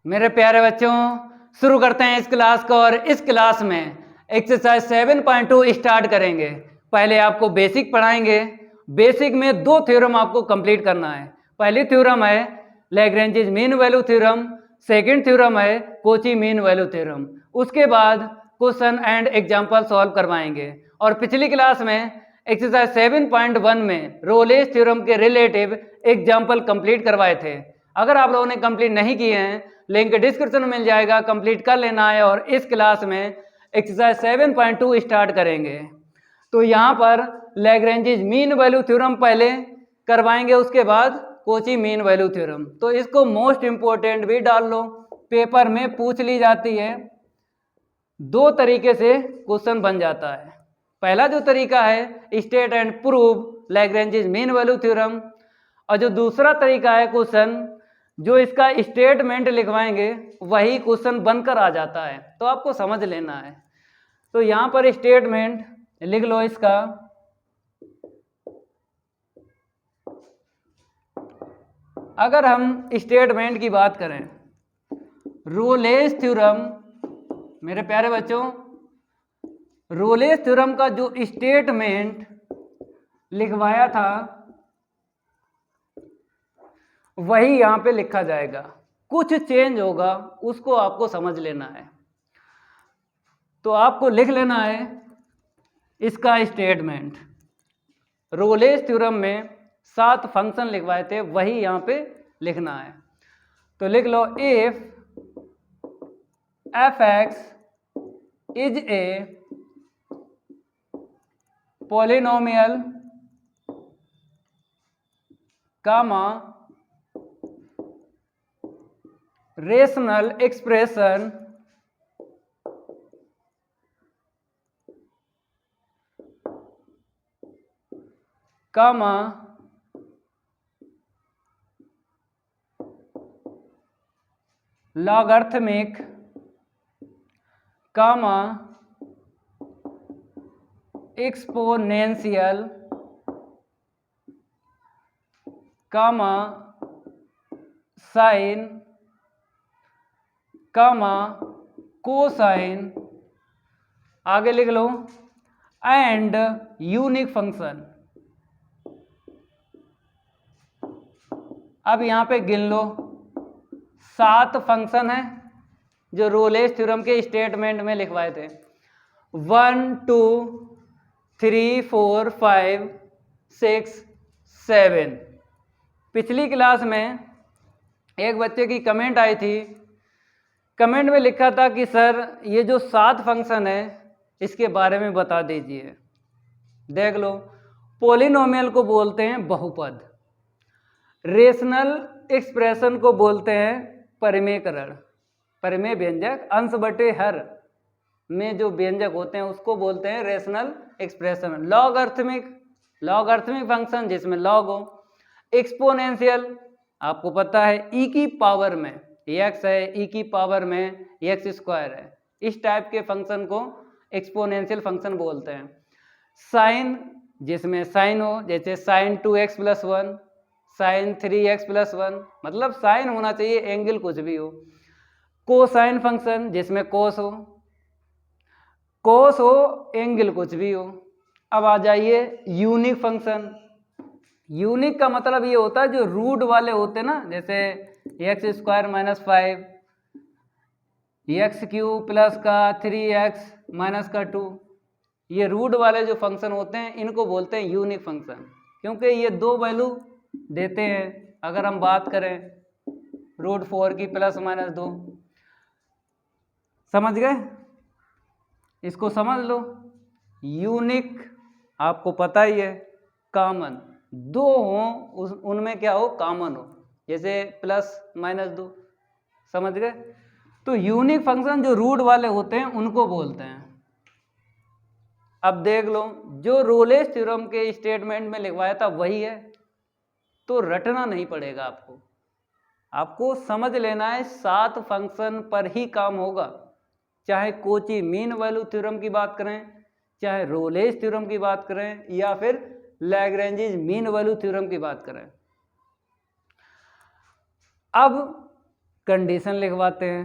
मेरे प्यारे बच्चों, शुरू करते हैं इस क्लास को। और इस क्लास में एक्सरसाइज 7.2 स्टार्ट करेंगे। पहले आपको बेसिक पढ़ाएंगे। बेसिक में दो थ्योरम आपको कंप्लीट करना है। पहली थ्योरम है Lagrange mean value theorem, second theorem है कोची मीन वैल्यू थ्योरम। उसके बाद क्वेश्चन एंड एग्जाम्पल सॉल्व करवाएंगे। और पिछली क्लास में एक्सरसाइज 7.1 में रोलेस थ्योरम के रिलेटिव एग्जाम्पल कंप्लीट करवाए थे। अगर आप लोगों ने कंप्लीट नहीं किए हैं, लिंक डिस्क्रिप्शन में मिल जाएगा, कंप्लीट कर लेना है। और इस क्लास में एक्सरसाइज 7.2 स्टार्ट करेंगे। तो यहाँ पर लैग्रेंज मीन वैल्यू थ्योरम पहले करवाएंगे, उसके बाद कोची मीन वैल्यू थ्योरम। तो इसको मोस्ट इंपोर्टेंट भी डाल लो, पेपर में पूछ ली जाती है। दो तरीके से क्वेश्चन बन जाता है। पहला जो तरीका है state and prove Lagrange mean value theorem, और जो दूसरा तरीका है क्वेश्चन जो इसका स्टेटमेंट लिखवाएंगे वही क्वेश्चन बनकर आ जाता है। तो आपको समझ लेना है। तो यहाँ पर स्टेटमेंट लिख लो इसका। अगर हम स्टेटमेंट की बात करें, रोलेस थ्योरम, मेरे प्यारे बच्चों, रोलेस थ्योरम का जो स्टेटमेंट लिखवाया था वही यहां पे लिखा जाएगा। कुछ चेंज होगा, उसको आपको समझ लेना है। तो आपको लिख लेना है इसका स्टेटमेंट। रोलेस थ्योरम में 7 फंक्शन लिखवाए थे, वही यहां पे लिखना है। तो लिख लो, if f x is a polynomial comma rational expression comma logarithmic comma exponential comma sine comma cosine, आगे लिख लो, एंड यूनिक फंक्शन। अब यहां पे गिन लो, 7 फंक्शन है जो रोलेस थ्योरम के स्टेटमेंट में लिखवाए थे। 1 2 3 4 5 6 7। पिछली क्लास में एक बच्चे की कमेंट आई थी। कमेंट में लिखा था कि सर ये जो 7 फंक्शन है इसके बारे में बता दीजिए। देख लो, पॉलिनोमियल को बोलते हैं बहुपद, रेशनल एक्सप्रेशन को बोलते हैं परिमेयकरण, परिमेय व्यंजक, अंश बटे हर में जो व्यंजक होते हैं उसको बोलते हैं रेशनल एक्सप्रेशन। लॉगरिथमिक फंक्शन जिसमें लॉग हो। एक्सपोनेंशियल आपको पता है ई की पावर में एक्स है, ई की पावर में एक्स स्क्वायर है। इस टाइप के फंक्शन को एक्सपोनेंशियल फंक्शन बोलते हैं। साइन जिसमें साइन हो, जैसे साइन 2x + 1, साइन 3x + 1, मतलब साइन होना चाहिए, एंगल कुछ भी हो। कोसाइन फंक्शन जिसमें कोस हो, एंगल कुछ भी हो। अब आ जाइए यूनिक फंक्शन। यूनिक का मतलब ये होता है जो रूट वाले होते हैं ना, जैसे x² - 5, x³ + 3x - 2, ये रूट वाले जो फंक्शन होते हैं इनको बोलते हैं यूनिक फंक्शन, क्योंकि ये 2 वैल्यू देते हैं। अगर हम बात करें √4 की +-2, समझ गए? इसको समझ लो। यूनिक आपको पता ही है, कॉमन, 2 हो उनमें क्या हो, कॉमन हो, जैसे +-2, समझ गए? तो यूनिक फंक्शन जो रूट वाले होते हैं उनको बोलते हैं। अब देख लो, जो रोलेस थ्योरम के स्टेटमेंट में लिखवाया था वही है, तो रटना नहीं पड़ेगा आपको। आपको समझ लेना है, 7 फंक्शन पर ही काम होगा। चाहे कोची मीन वैल्यू थ्योरम की बात करें, चाहे रोलेस थ्योरम की बात करें, या फिर लैग्रेंज मीन वैल्यू थ्योरम की बात करें। अब कंडीशन लिखवाते हैं।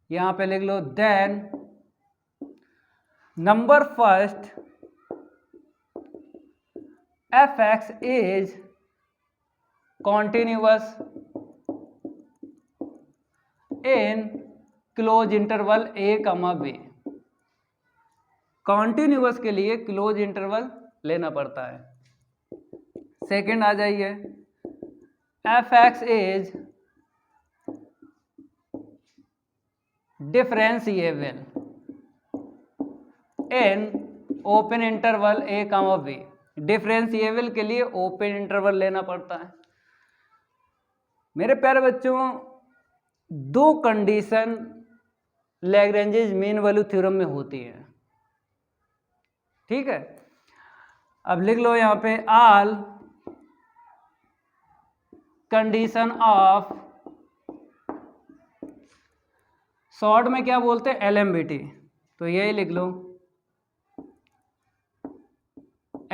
यहाँ पे लिख लो then number first f(x) is continuous in close interval a, b। Continuous के लिए क्लोज इंटरवल लेना पड़ता है। सेकंड आ जाइए, f(x) is differentiable in open interval a, b। Differentiable के लिए ओपन इंटरवल लेना पड़ता है। मेरे प्यारे बच्चों, दो condition Lagrange's mean value theorem में होती है, ठीक है। अब लिख लो यहाँ पे ऑल कंडीशन ऑफ, शॉर्ट में क्या बोलते हैं, LMBT, तो यही लिख लो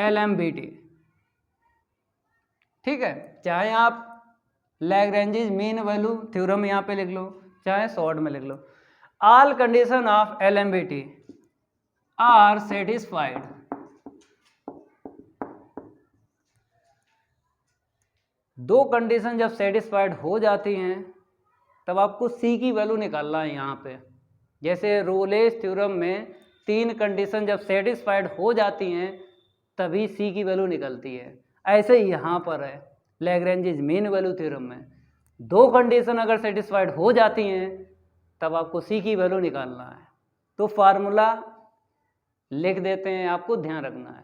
LMBT, ठीक है। चाहे आप लैग्रेंजेस मीन वैल्यू थ्योरम यहाँ पे लिख लो, चाहे शॉर्ट में लिख लो। All condition of LMBT are satisfied, दो कंडीशन जब सेटिस्फाइड हो जाती हैं तब आपको C की वैल्यू निकालना है। यहाँ पे जैसे रोलेस थ्योरम में तीन कंडीशन जब सेटिस्फाइड हो जाती हैं तभी C की वैल्यू निकलती है, ऐसे ही यहाँ पर है लैग्रेंजेस मीन वैल्यू थ्योरम में दो कंडीशन अगर सेटिस्फाइड हो जाती हैं तब आपको C की वैल्यू निकालना है। तो फार्मूला लिख देते हैं, आपको ध्यान रखना है।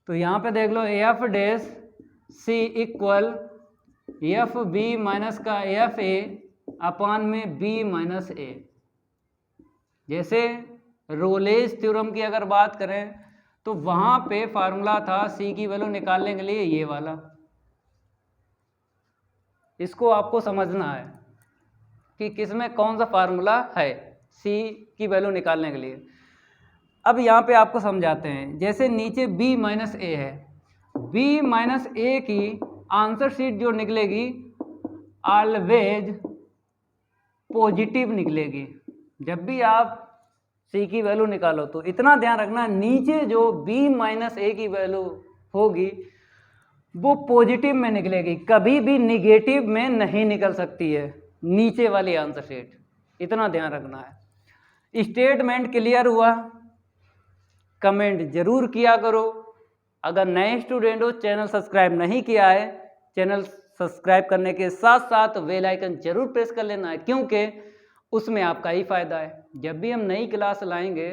तो यहाँ पे देख लो f dash C equal f b minus का एफ ए अपान में बी माइनस ए। जैसे रोलेस थ्योरम की अगर बात करें तो वहाँ पे फार्मूला था C की वैल्यू निकालने के लिए ये वाला, इसको आपको समझना है कि किसमें कौन सा फार्मूला है C की वैल्यू निकालने के लिए। अब यहाँ पे आपको समझाते हैं, जैसे नीचे b माइनस ए है, b माइनस ए की आंसर शीट जो निकलेगी ऑलवेज पॉजिटिव निकलेगी। जब भी आप C की वैल्यू निकालो तो इतना ध्यान रखना, नीचे जो b माइनस ए की वैल्यू होगी वो पॉजिटिव में निकलेगी, कभी भी निगेटिव में नहीं निकल सकती है नीचे वाली आंसर शीट, इतना ध्यान रखना है। स्टेटमेंट क्लियर हुआ? कमेंट जरूर किया करो। अगर नए स्टूडेंट हो, चैनल सब्सक्राइब नहीं किया है, चैनल सब्सक्राइब करने के साथ साथ बेल आइकन जरूर प्रेस कर लेना है, क्योंकि उसमें आपका ही फायदा है। जब भी हम नई क्लास लाएंगे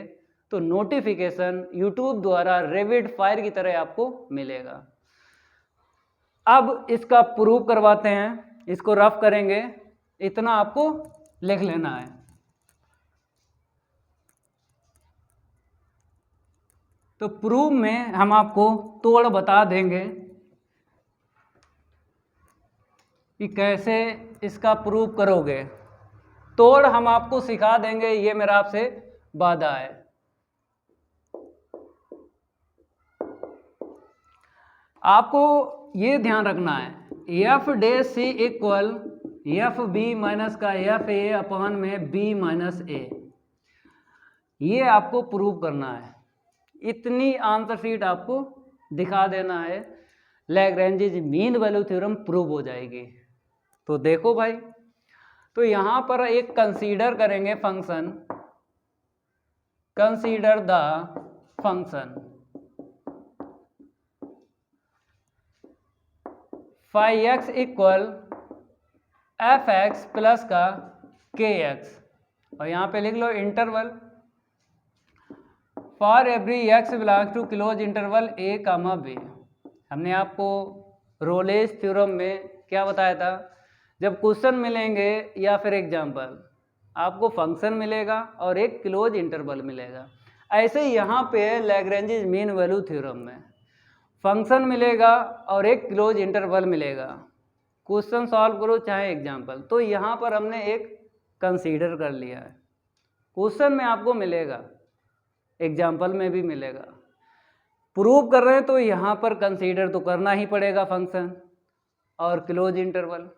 तो नोटिफिकेशन यूट्यूब द्वारा रैपिड फायर की तरह आपको मिलेगा। अब इसका प्रूफ करवाते हैं, इसको रफ करेंगे, इतना आपको लिख लेना है। तो प्रूफ में हम आपको तोड़ बता देंगे कि कैसे इसका प्रूफ करोगे, तोड़ हम आपको सिखा देंगे, ये मेरा आपसे वादा है। आपको ये ध्यान रखना है, f dash c equal f b minus का एफ ए अपान में बी माइनस ए, ये आपको प्रूव करना है। इतनी आंसर शीट आपको दिखा देना है, Lagrange's mean value theorem prove हो जाएगी। तो देखो भाई, तो यहाँ पर एक कंसीडर करेंगे function, consider the function phi x equal f x plus का के एक्स, और यहाँ पे लिख लो interval for every x belongs to close interval a comma b. हमने आपको रोलेस थ्योरम में क्या बताया था, जब क्वेश्चन मिलेंगे या फिर एग्जाम्पल, आपको फंक्शन मिलेगा और एक क्लोज इंटरवल मिलेगा। ऐसे ही यहाँ पे लैग्रेंजेस मीन वैल्यू थ्योरम में फंक्शन मिलेगा और एक क्लोज इंटरवल मिलेगा, क्वेश्चन सॉल्व करो चाहे एग्जाम्पल। तो यहाँ पर हमने एक कंसीडर कर लिया है, क्वेश्चन में आपको मिलेगा, एग्जाम्पल में भी मिलेगा। प्रूव कर रहे हैं तो यहाँ पर कंसीडर तो करना ही पड़ेगा फंक्शन और क्लोज इंटरवल।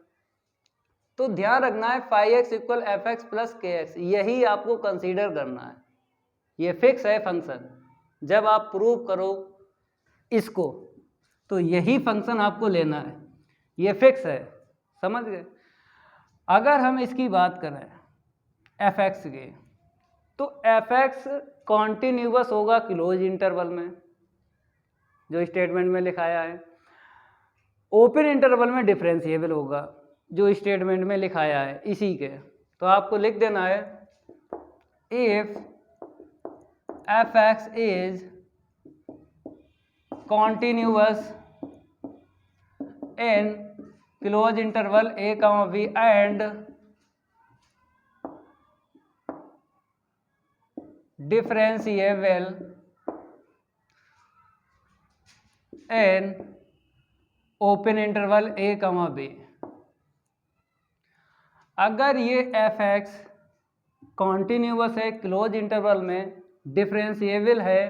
तो ध्यान रखना है phi x equal f x plus k x, यही आपको कंसीडर करना है, ये फिक्स है फंक्शन। जब आप प्रूव करो इसको तो यही फंक्शन आपको लेना है, ये फिक्स है, समझ गए। अगर हम इसकी बात करें एफ एक्स की, तो एफ एक्स कॉन्टिन्यूअस होगा क्लोज इंटरवल में, जो स्टेटमेंट में लिखाया है। ओपन इंटरवल में डिफरेंशिएबल होगा, जो स्टेटमेंट में लिखाया है इसी के। तो आपको लिख देना है if f x is continuous in close interval a comma b and differentiable in open interval a comma b. अगर ये एफ एक्स कॉन्टिन्यूअस है क्लोज इंटरवल में, डिफरेंशिएबल है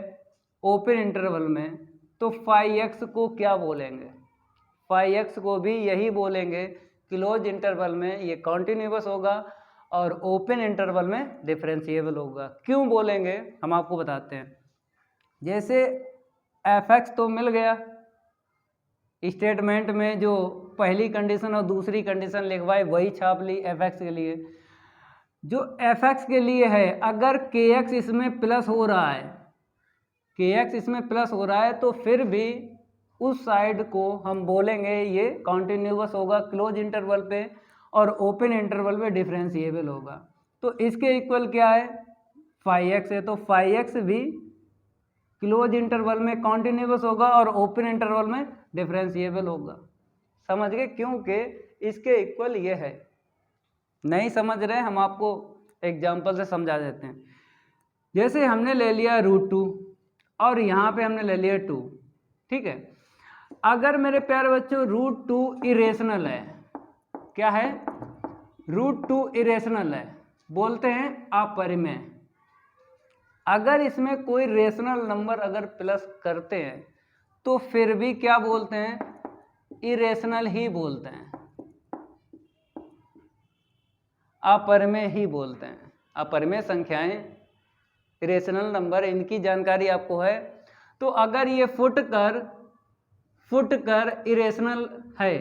ओपन इंटरवल में, तो फाई एक्स को क्या बोलेंगे? फाई एक्स को भी यही बोलेंगे, क्लोज इंटरवल में ये कॉन्टिन्यूअस होगा और ओपन इंटरवल में डिफरेंशिएबल होगा। क्यों बोलेंगे हम आपको बताते हैं। जैसे एफ एक्स तो मिल गया स्टेटमेंट में, जो पहली कंडीशन और दूसरी कंडीशन लिखवाई वही छाप ली एफ एक्स के लिए। जो एफ एक्स के लिए है, अगर के एक्स इसमें प्लस हो रहा है, के एक्स इसमें प्लस हो रहा है, तो फिर भी उस साइड को हम बोलेंगे ये कॉन्टिन्यूअस होगा क्लोज इंटरवल पे और ओपन इंटरवल में डिफरेंशिएबल होगा। तो इसके इक्वल क्या है? फाई एक्स है, तो फाई एक्स भी क्लोज इंटरवल में कॉन्टिन्यूअस होगा और ओपन इंटरवल में डिफरेंशिएबल होगा। समझ गए? क्योंकि इसके इक्वल ये है। नहीं समझ रहे, हम आपको एग्जांपल से समझा देते हैं। जैसे हमने ले लिया √2 और यहाँ पे हमने ले लिया 2, ठीक है। अगर मेरे प्यारे बच्चों √2 इरेशनल है, क्या है? √2 इरेशनल है, बोलते हैं अपरिमेय। अगर इसमें कोई रेशनल नंबर अगर प्लस करते हैं तो फिर भी क्या बोलते हैं? इरेशनल ही बोलते हैं, अपरिमेय ही बोलते हैं। अपरिमेय संख्याएं, इरेशनल नंबर, इनकी जानकारी आपको है। तो अगर ये फुट कर इरेशनल है,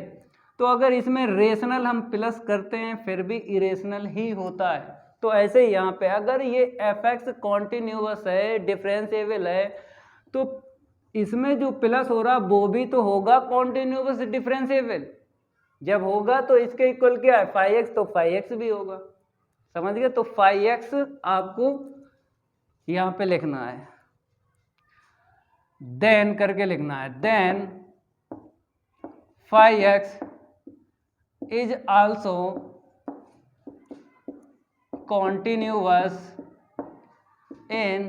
तो अगर इसमें रेशनल हम प्लस करते हैं फिर भी इरेशनल ही होता है। तो ऐसे ही यहाँ पे अगर ये एफ एक्स कॉन्टिन्यूअस है, डिफरेंशिएबल है, तो इसमें जो प्लस हो रहा वो भी तो होगा कॉन्टिन्यूअस डिफरेंशिएबल। जब होगा तो इसके इक्वल क्या है? फाई एक्स, तो फाई एक्स भी होगा। समझ गए? तो फाई एक्स आपको यहाँ पे लिखना है, देन करके लिखना है, then phi x is also continuous in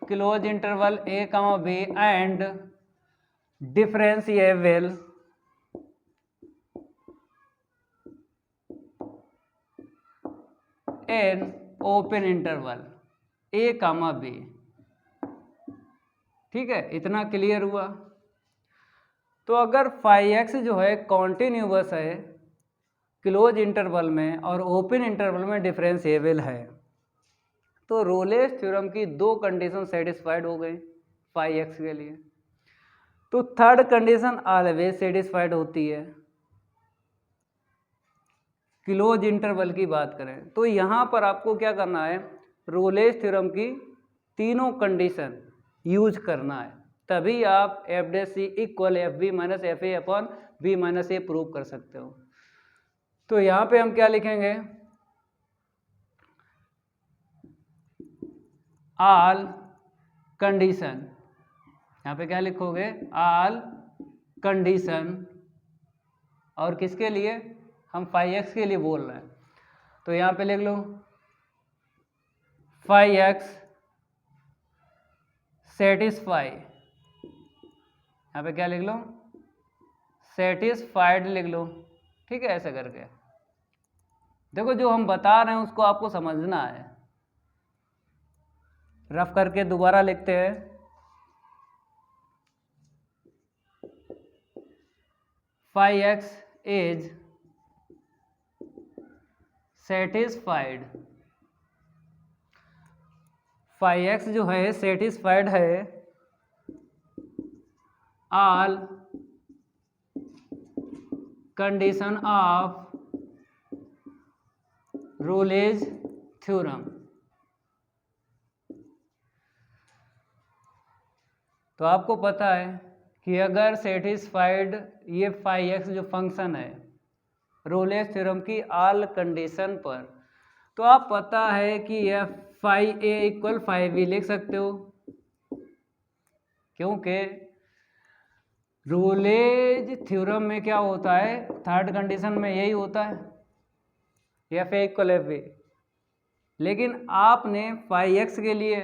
closed interval a comma b and differentiable in open interval a comma b। ठीक है, इतना क्लियर हुआ। तो अगर फाई एक्स जो है कॉन्टिन्यूअस है क्लोज इंटरवल में और ओपन इंटरवल में डिफरेंशिएबल है, तो रोलेस थ्योरम की 2 कंडीशन सेटिस्फाइड हो गई फाई एक्स के लिए। तो थर्ड कंडीशन ऑलवेज सेटिस्फाइड होती है। क्लोज इंटरवल की बात करें तो यहाँ पर आपको क्या करना है? रोलेस थ्योरम की तीनों कंडीशन यूज करना है, तभी आप f dash c equal f b minus f a upon b minus a prove कर सकते हो। तो यहाँ पे हम क्या लिखेंगे? ऑल कंडीशन, यहाँ पे क्या लिखोगे? All condition. और किसके लिए? हम फाई एक्स के लिए बोल रहे हैं, तो यहाँ पे लिख लो फाई एक्स सेटिस्फाई, यहाँ पे क्या लिख लो? सेटिस्फाइड लिख लो। ठीक है, ऐसे करके देखो जो हम बता रहे हैं उसको आपको समझना है। रफ करके दोबारा लिखते हैं, phi x is satisfied, phi x जो है सेटिस्फाइड है all condition of Rolle's theorem. तो आपको पता है कि अगर सेटिस्फाइड ये फाई एक्स जो फंक्शन है रोलेज थ्योरम की ऑल कंडीशन पर, तो आप पता है कि यह phi a equal phi b लिख सकते हो, क्योंकि रोलेज थ्योरम में क्या होता है, थर्ड कंडीशन में यही होता है f a equal f b. लेकिन आपने फाई एक्स के लिए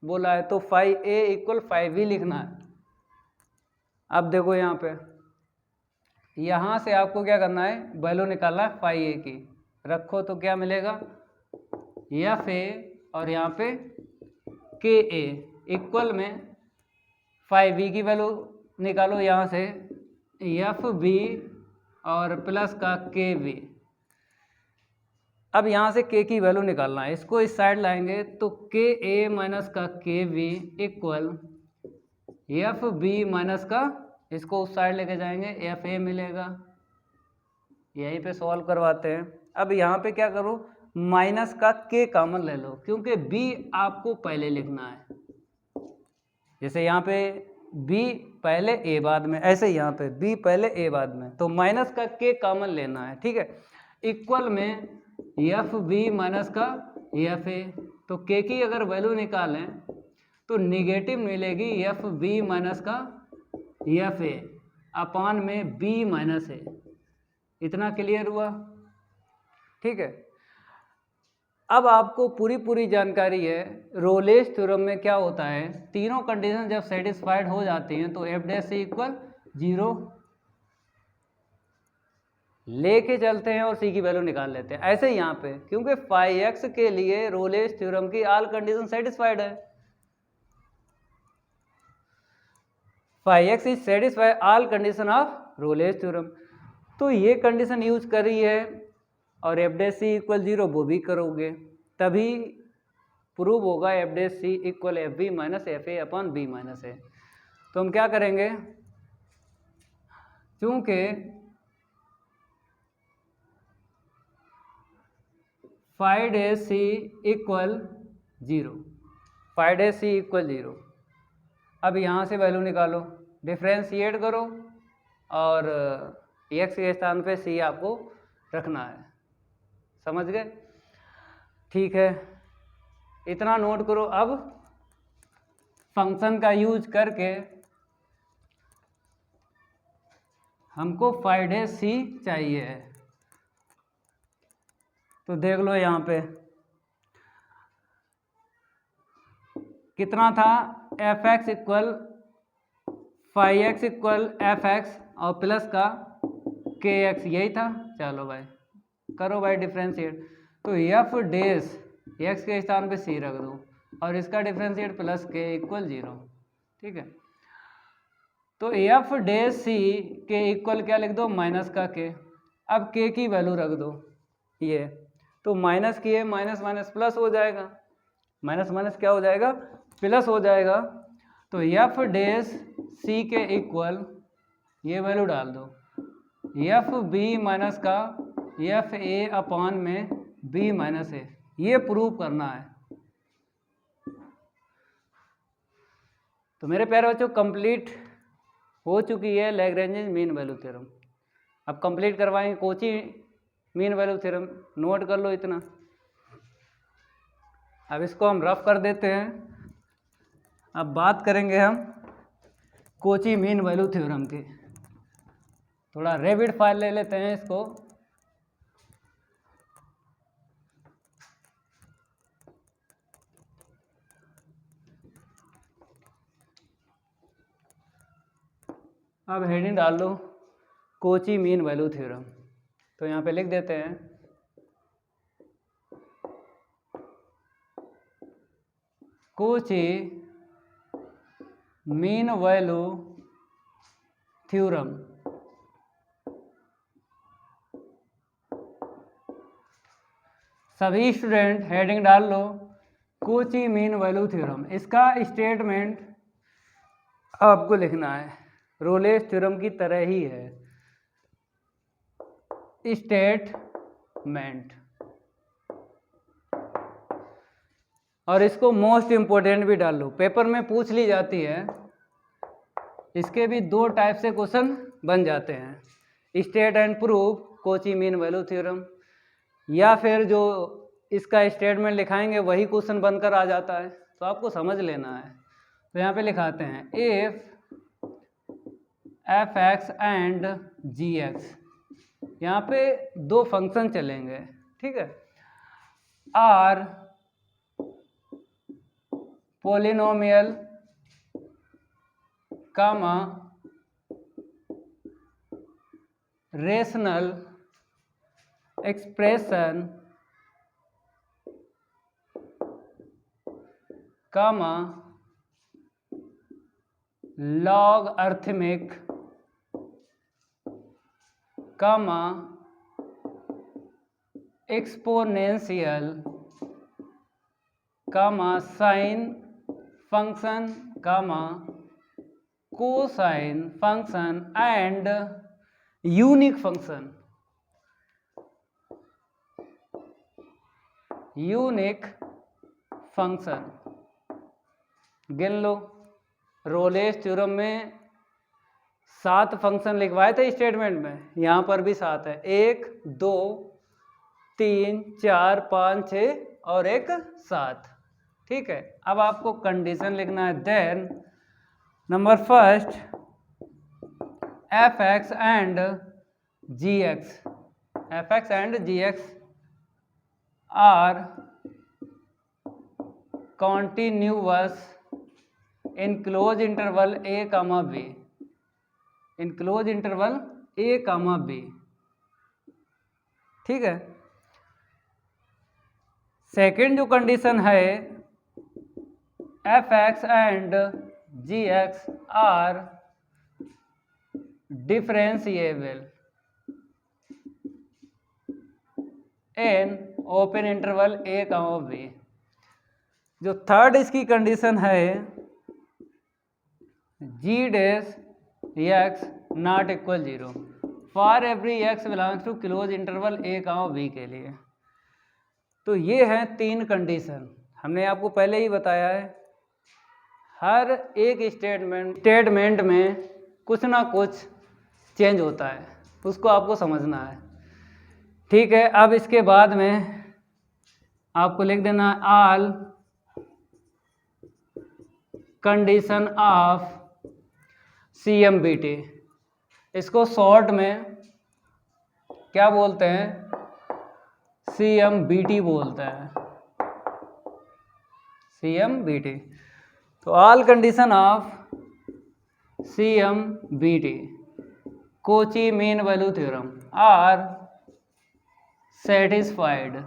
बोला है तो phi a equal phi b लिखना है। अब देखो यहाँ पे, यहाँ से आपको क्या करना है, वैल्यू निकालना है फाई ए की, रखो तो क्या मिलेगा एफ ए और यहाँ पे के ए इक्वल में फाई बी की वैल्यू निकालो यहाँ से एफ बी और प्लस का के बी। अब यहाँ से के की वैल्यू निकालना है, इसको इस साइड लाएंगे तो के ए माइनस का k b equal f b minus का, इसको उस साइड लेके जाएंगे एफ ए मिलेगा। यहीं पे सॉल्व करवाते हैं। अब यहाँ पे क्या करो, माइनस का के कॉमन ले लो, क्योंकि बी आपको पहले लिखना है। जैसे यहाँ पे बी पहले ए बाद में, ऐसे यहाँ पे बी पहले ए बाद में, तो माइनस का के कॉमन लेना है, ठीक है। इक्वल में एफ बी माइनस का एफ ए, तो के की अगर वैल्यू निकालें तो निगेटिव मिलेगी एफ बी माइनस का एफ ए अपान में बी माइनस ए। इतना क्लियर हुआ, ठीक है। अब आपको पूरी जानकारी है रोलेज थ्योरम में क्या होता है, तीनों कंडीशन जब सेटिस्फाइड हो जाती हैं तो एफ डैश से इक्वल 0 लेके चलते हैं और सी की वैल्यू निकाल लेते हैं। ऐसे ही यहाँ पे, क्योंकि फाई एक्स के लिए रोलेज थ्योरम की ऑल कंडीशन सेटिस्फाइड है, phi x is satisfy all condition of Rolle's theorem, तो ये कंडीशन यूज करी है और एफ डैश सी इक्वल 0 वो भी करोगे, तभी प्रूव होगा f dash c equal f b minus f a upon b minus a. तो हम क्या करेंगे, चूंकि phi dash c equal 0, phi dash c equal 0, अब यहाँ से वैल्यू निकालो, डिफ्रेंशिएट करो और एक्स के स्थान पे सी आपको रखना है। समझ गए, ठीक है। इतना नोट करो। अब फंक्शन का यूज करके हमको फाई डैश सी चाहिए है, तो देख लो यहाँ पे कितना था, f x equal phi x equal f x और प्लस का के एक्स, यही था। चलो भाई करो भाई डिफ्रेंशिएट, तो एफ डैश एक्स के स्थान पे सी रख दो और इसका डिफ्रेंशिएट प्लस के इक्वल 0, ठीक है। तो एफ डैश सी के इक्वल क्या लिख दो, माइनस का के। अब के की वैल्यू रख दो ये, तो माइनस की है, माइनस माइनस प्लस हो जाएगा, माइनस माइनस क्या हो जाएगा, प्लस हो जाएगा। तो एफ डैश सी के इक्वल ये वैल्यू डाल दो, एफ बी माइनस का एफ ए अपॉन में बी माइनस ए, ये प्रूव करना है। तो मेरे प्यारे बच्चों कंप्लीट हो चुकी है लैग्रेंज मीन वैल्यू थ्योरम। अब कंप्लीट करवाएंगे Kochi mean value theorem, note कर लो इतना। अब इसको हम रफ कर देते हैं। अब बात करेंगे हम कोची मीन वैल्यू थ्योरम की। थोड़ा रैपिड फायर ले लेते हैं इसको। अब हेडिंग डाल लो कोची मीन वैल्यू थ्योरम, तो यहाँ पे लिख देते हैं कोची मीन वैल्यू थ्योरम। सभी स्टूडेंट हेडिंग डाल लो, कोची मीन वैल्यू थ्योरम। इसका स्टेटमेंट आपको लिखना है, रोलेस थ्योरम की तरह ही है स्टेटमेंट। और इसको मोस्ट इंपोर्टेंट भी डाल लो, पेपर में पूछ ली जाती है। इसके भी 2 टाइप से क्वेश्चन बन जाते हैं, state and proof Kochi mean value theorem, या फिर जो इसका स्टेटमेंट लिखाएंगे वही क्वेश्चन बनकर आ जाता है। तो आपको समझ लेना है। तो यहाँ पे लिखाते हैं if f x and g x, यहाँ पे 2 फंक्शन चलेंगे, ठीक है, are polynomial comma rational expression comma logarithmic comma exponential comma sine function comma cosine function and unique function. Unique function गिन लो। रोलेस थ्योरम में 7 फंक्शन लिखवाए थे स्टेटमेंट में, यहाँ पर भी 7 है, 1 2 3 4 5 6 और एक 7, ठीक है। अब आपको कंडीशन लिखना है, then number first f x and g x, f x and g x are continuous in close interval a comma b, in close interval a comma b, ठीक है। सेकेंड जो कंडीशन है f x and g x are differentiable in open interval a comma b. जो third इसकी condition है g dash x not equal 0 for every x belongs to close interval a comma B के लिए। तो ये हैं 3 condition, हमने आपको पहले ही बताया है। हर एक स्टेटमेंट में कुछ ना कुछ चेंज होता है, उसको आपको समझना है, ठीक है। अब इसके बाद में आपको लिख देना ऑल कंडीशन ऑफ CMBT। इसको शॉर्ट में क्या बोलते हैं, CMBT बोलते हैं, CMBT। तो all condition of CMBT Cauchy mean value theorem are satisfied.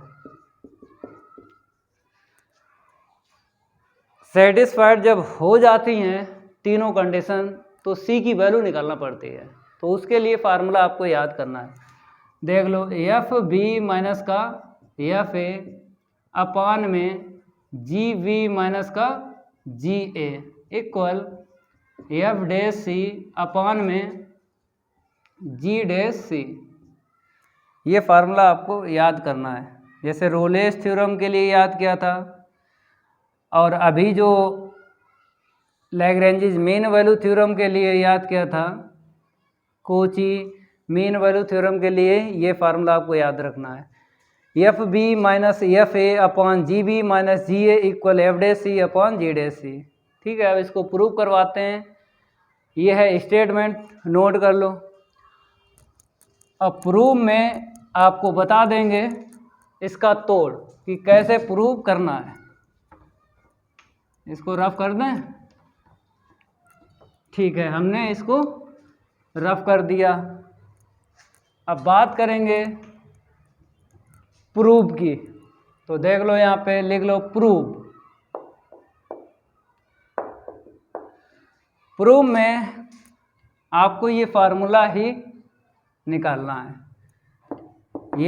Satisfied जब हो जाती हैं तीनों कंडीशन तो सी की वैल्यू निकालना पड़ती है। तो उसके लिए फार्मूला आपको याद करना है, देख लो एफ बी माइनस का एफ ए अपान में जी बी माइनस का जी ए इक्वल एफ डैश सी अपान में जी डैश सी। ये फार्मूला आपको याद करना है, जैसे रोलेस थ्योरम के लिए याद किया था, और अभी जो लैग्रेंजिस मीन वैल्यू थ्योरम के लिए याद किया था, कोची मीन वैल्यू थ्योरम के लिए ये फार्मूला आपको याद रखना है, f b minus f a upon g b minus g a equal f dash c upon g dash c, ठीक है। अब इसको प्रूव करवाते हैं, ये है स्टेटमेंट, नोट कर लो। अब प्रूव में आपको बता देंगे इसका तोड़ कि कैसे प्रूव करना है। इसको रफ कर दें, ठीक है, हमने इसको रफ कर दिया। अब बात करेंगे प्रूव की, तो देख लो यहाँ पे लिख लो प्रूव। प्रूव में आपको ये फार्मूला ही निकालना है,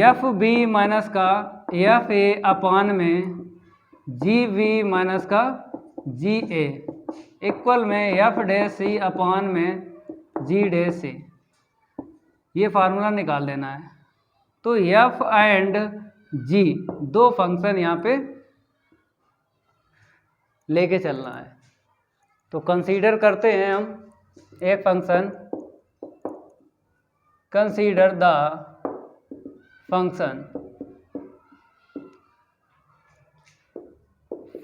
एफ बी माइनस का एफ ए अपान में जी वी माइनस का जी ए इक्वल में एफ डैश सी अपान में जी डैश सी, ये फार्मूला निकाल लेना है। तो एफ एंड जी दो फंक्शन यहाँ पे लेके चलना है। तो कंसीडर करते हैं हम एक function, consider the function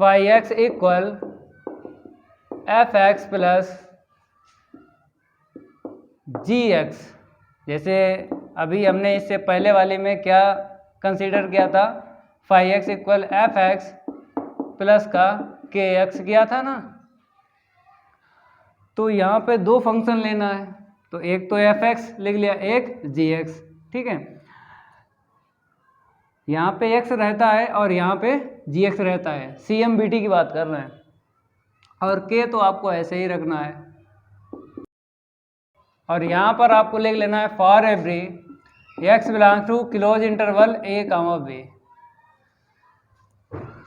phi x equal f x plus g x. जैसे अभी हमने इससे पहले वाले में क्या कंसीडर किया था, phi x equal f x plus का के एक्स किया था ना। तो यहाँ पे दो फंक्शन लेना है, तो एक तो एफ एक्स लिख लिया, एक जी एक्स, ठीक है। यहाँ पे एक्स रहता है और यहाँ पे जी एक्स रहता है, सी एम बी टी की बात कर रहे हैं, और के तो आपको ऐसे ही रखना है। और यहाँ पर आपको लिख लेना है for every x belongs to close interval a comma b,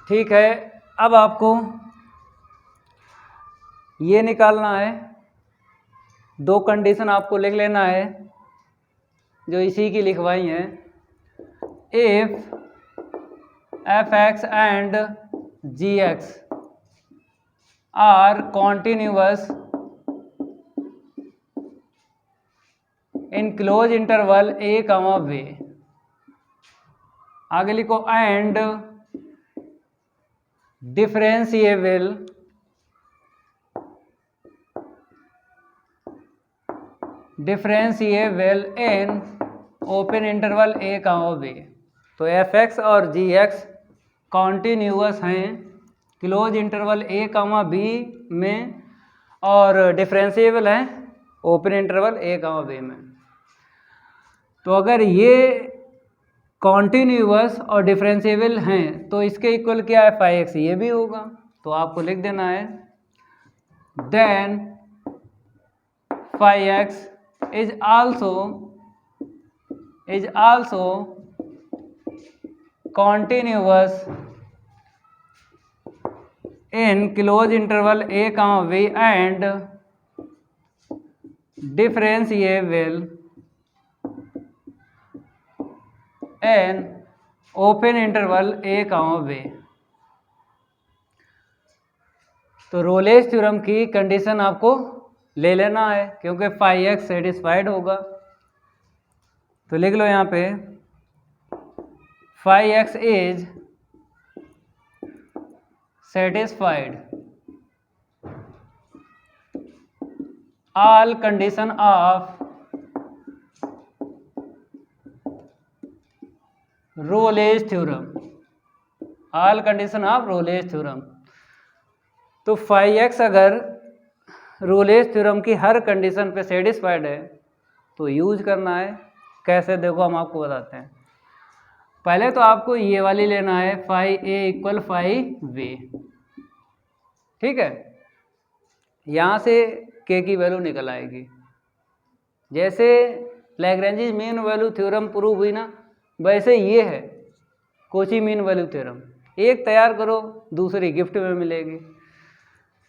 ठीक है। अब आपको ये निकालना है, दो कंडीशन आपको लिख लेना है जो इसी की लिखवाई हैं। If f x and g x are continuous in close interval a comma b, आगे लिखो and differentiable in open interval a comma b. तो एफ एक्स और जी एक्स कॉन्टिन्यूअस हैं close interval a comma b में, और differentiable हैं open interval a comma b में। तो अगर ये कॉन्टिन्यूअस और डिफरेंशिएबल हैं तो इसके इक्वल क्या है, फाई एक्स, ये भी होगा। तो आपको लिख देना है then phi x is also continuous in close interval a comma b and differentiable in open interval a comma b. तो रोलेस थ्योरम की कंडीशन आपको ले लेना है क्योंकि फाई एक्स सेटिस्फाइड होगा। तो लिख लो यहाँ पे phi x is satisfied all condition of Rolle's theorem, all condition of Rolle's theorem. तो फाई एक्स अगर रोलेस थ्योरम की हर कंडीशन पे सेटिस्फाइड है तो यूज करना है। कैसे, देखो हम आपको बताते हैं। पहले तो आपको ये वाली लेना है phi a equal phi B, ठीक है। यहाँ से के की वैल्यू निकल आएगी। जैसे Lagrange mean value theorem prove हुई ना, वैसे ये है कोची मीन वैल्यू थ्योरम। एक तैयार करो, दूसरी गिफ्ट में मिलेगी।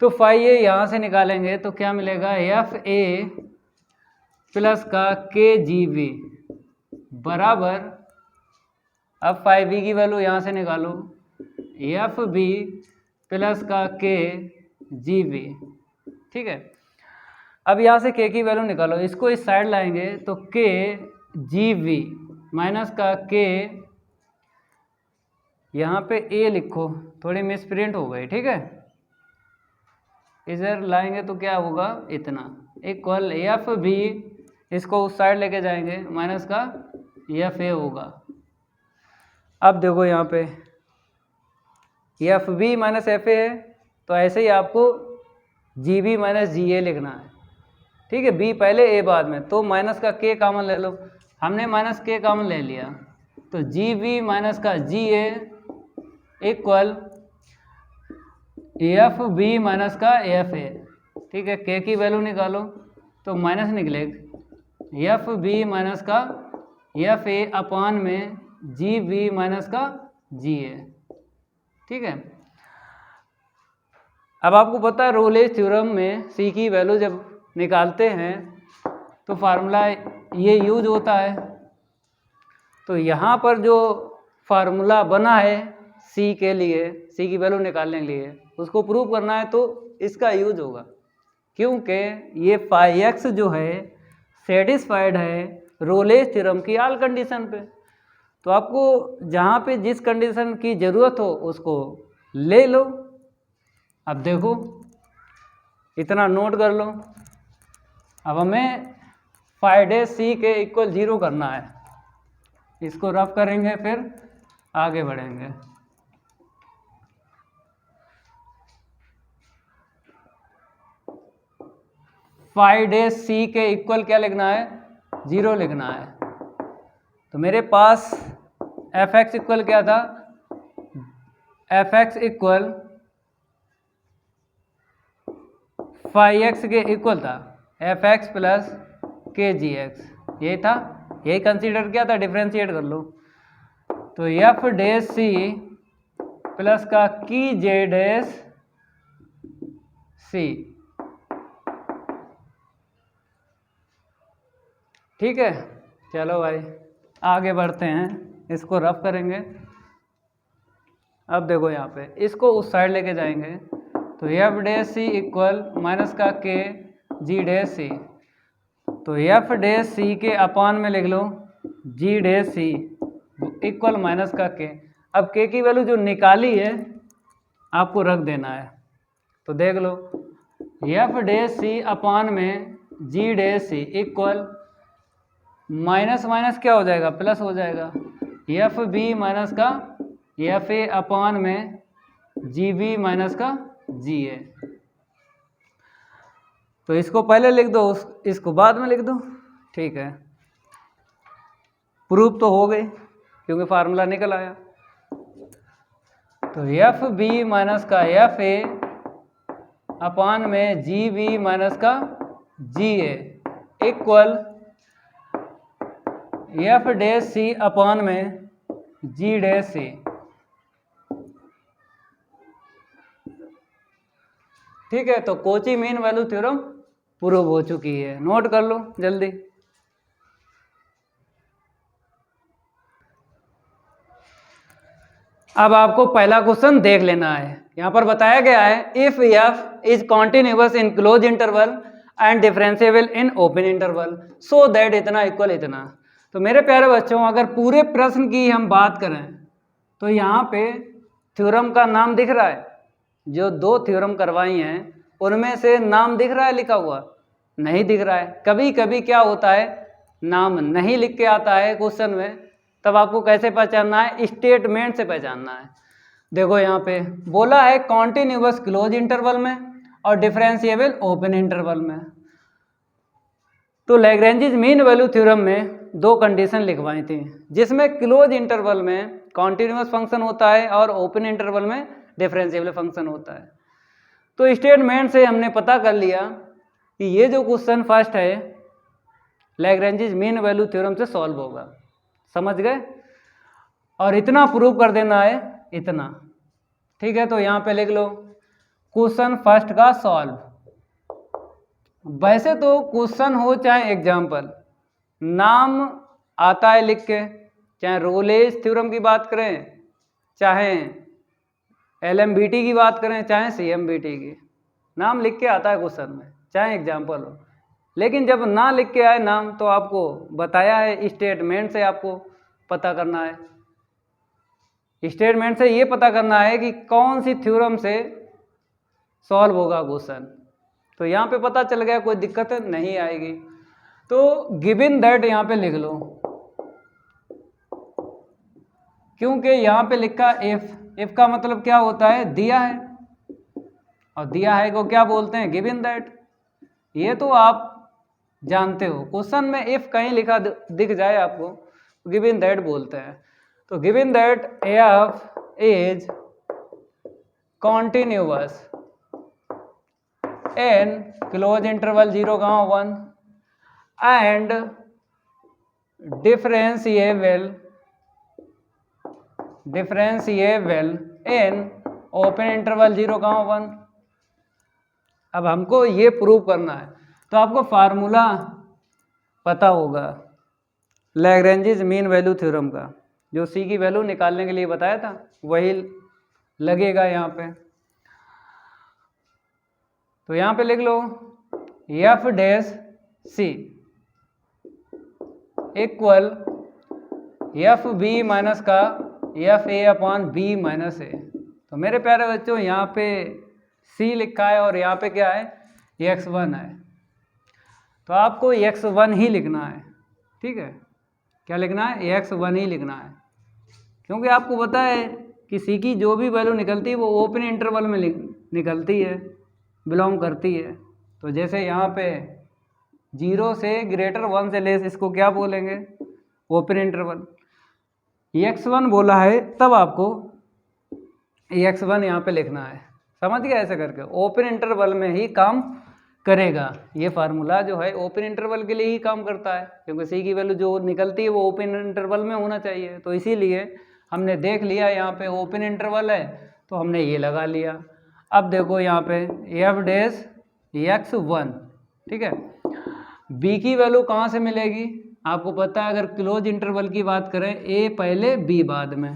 तो फाई ए यहाँ से निकालेंगे तो क्या मिलेगा, एफ ए प्लस का के जी बी बराबर, अब फाई बी की वैल्यू यहाँ से निकालो, एफ बी प्लस का के जी बी, ठीक है। अब यहाँ से के की वैल्यू निकालो, इसको इस साइड लाएंगे तो के जी बी माइनस का के, यहाँ पे ए लिखो, थोड़ी मिसप्रिंट हो गई, ठीक है। इधर लाएंगे तो क्या होगा, इतना इक्वल एफ बी, इसको उस साइड लेके जाएंगे माइनस का एफ ए होगा। अब देखो यहाँ पे f b minus f a है, तो ऐसे ही आपको जी बी माइनस जी ए लिखना है, ठीक है। बी पहले ए बाद में, तो माइनस का के कॉमन ले लो, हमने माइनस के कॉमन ले लिया, तो जी बी माइनस का जी a equal f b minus का एफ ए, ठीक है। के की वैल्यू निकालो तो माइनस निकलेगा, एफ बी माइनस का एफ ए अपान में जी बी माइनस का जी है। ठीक है, अब आपको पता है रोलेज थ्योरम में सी की वैल्यू जब निकालते हैं तो फार्मूला ये यूज होता है। तो यहाँ पर जो फार्मूला बना है सी के लिए, सी की वैल्यू निकालने के लिए, उसको प्रूव करना है तो इसका यूज होगा, क्योंकि ये फाई एक्स जो है सेटिस्फाइड है रोलेज थ्योरम की ऑल कंडीशन पे। तो आपको जहाँ पे जिस कंडीशन की ज़रूरत हो उसको ले लो। अब देखो, इतना नोट कर लो। अब हमें फाई डैश सी के इक्वल 0 करना है, इसको रफ करेंगे फिर आगे बढ़ेंगे। फाई डैश सी के इक्वल क्या लिखना है, 0 लिखना है। तो मेरे पास एफ एक्स इक्वल क्या था, f x equal phi x के इक्वल था f x plus k g x, यही था, यही कंसीडर किया था, डिफ्रेंशिएट कर लो। तो एफ डैश सी प्लस का की जे डैश सी, ठीक है। चलो भाई आगे बढ़ते हैं, इसको रफ करेंगे। अब देखो यहाँ पे इसको उस साइड लेके जाएंगे, तो F dash c equal minus का के जी डैश सी। तो एफ डैश सी के अपान में लिख लो जी डैश सी इक्वल माइनस का के। अब के की वैल्यू जो निकाली है आपको रख देना है। तो देख लो एफ डैश सी अपान में जी dash c equal minus minus क्या हो जाएगा, प्लस हो जाएगा। एफ बी माइनस का एफ ए अपान में जी बी माइनस का जी ए। तो इसको पहले लिख दो, इसको बाद में लिख दो, ठीक है। प्रूफ तो हो गई क्योंकि फार्मूला निकल आया। तो एफ बी माइनस का एफ ए अपान में जी बी माइनस का जी ए इक्वल एफ डैश सी अपान में जी डैश सी। ठीक है, तो Kochi mean value theorem prove हो चुकी है, नोट कर लो जल्दी। अब आपको पहला क्वेश्चन देख लेना है। यहाँ पर बताया गया है if F is continuous in close interval and differentiable in open interval so that इतना इक्वल इतना। तो मेरे प्यारे बच्चों अगर पूरे प्रश्न की हम बात करें तो यहाँ पे थ्योरम का नाम दिख रहा है, जो दो थ्योरम करवाई हैं उनमें से नाम दिख रहा है लिखा हुआ, नहीं दिख रहा है। कभी कभी क्या होता है नाम नहीं लिख के आता है क्वेश्चन में, तब आपको कैसे पहचानना है, स्टेटमेंट से पहचानना है। देखो यहाँ पे बोला है कॉन्टिन्यूअस क्लोज इंटरवल में और डिफरेंशिएबल ओपन इंटरवल में। तो लैग्रेंजिस मीन वैल्यू थ्योरम में दो कंडीशन लिखवाई थी, जिसमें क्लोज इंटरवल में कॉन्टिन्यूअस फंक्शन होता है और ओपन इंटरवल में डिफरेंशिएबल फंक्शन होता है। तो स्टेटमेंट से हमने पता कर लिया कि ये जो क्वेश्चन फर्स्ट है लैग्रेंजिस मीन वैल्यू थ्योरम से सॉल्व होगा, समझ गए। और इतना प्रूव कर देना है, इतना, ठीक है। तो यहाँ पे लिख लो क्वेश्चन फर्स्ट का सॉल्व। वैसे तो क्वेश्चन हो चाहे एग्जाम्पल, नाम आता है लिख के, चाहे रोलेज थ्योरम की बात करें, चाहे एलएमबीटी की बात करें, चाहे सीएमबीटी की, नाम लिख के आता है क्वेश्चन में, चाहे एग्जाम्पल हो। लेकिन जब ना लिख के आए नाम तो आपको बताया है स्टेटमेंट से आपको पता करना है। स्टेटमेंट से ये पता करना है कि कौन सी थ्योरम से सॉल्व होगा क्वेश्चन। तो यहाँ पे पता चल गया, कोई दिक्कत नहीं आएगी। तो गिवन दैट यहाँ पे लिख लो, क्योंकि यहाँ पे लिखा इफ का मतलब क्या होता है, दिया है, और दिया है को क्या बोलते हैं, गिवन दैट। ये तो आप जानते हो, क्वेश्चन में इफ कहीं लिखा दिख जाए आपको गिवन दैट बोलते हैं। तो given that F is continuous in close interval 0, 1 and differentiable differentiable in open interval 0, 1। अब हमको ये प्रूव करना है, तो आपको फार्मूला पता होगा लैग्रेंज मीन वैल्यू थ्योरम का, जो सी की वैल्यू निकालने के लिए बताया था वही लगेगा यहाँ पे। तो यहाँ पे लिख लो f dash c equal f b minus का f a upon b minus a. तो मेरे प्यारे बच्चों यहाँ पे सी लिखा है और यहाँ पे क्या है x1 है, तो आपको x1 ही लिखना है, ठीक है। क्या लिखना है? x1 ही लिखना है, क्योंकि आपको पता है कि सी की जो भी वैल्यू निकलती है वो ओपन इंटरवल में निकलती है, बिलोंग करती है। तो जैसे यहाँ पे 0 से ग्रेटर 1 से लेस, इसको क्या बोलेंगे? Open interval. x1 बोला है तब आपको x1 यहाँ पे लिखना है, समझ गया? ऐसे करके ओपन इंटरवल में ही काम करेगा। ये फार्मूला जो है ओपन इंटरवल के लिए ही काम करता है, क्योंकि सी की वैल्यू जो निकलती है वो ओपन इंटरवल में होना चाहिए। तो इसीलिए हमने देख लिया यहाँ पे ओपन इंटरवल है तो हमने ये लगा लिया। अब देखो यहाँ पे एफ डैश x1, ठीक है। बी की वैल्यू कहाँ से मिलेगी? आपको पता है अगर क्लोज इंटरवल की बात करें ए पहले बी बाद में,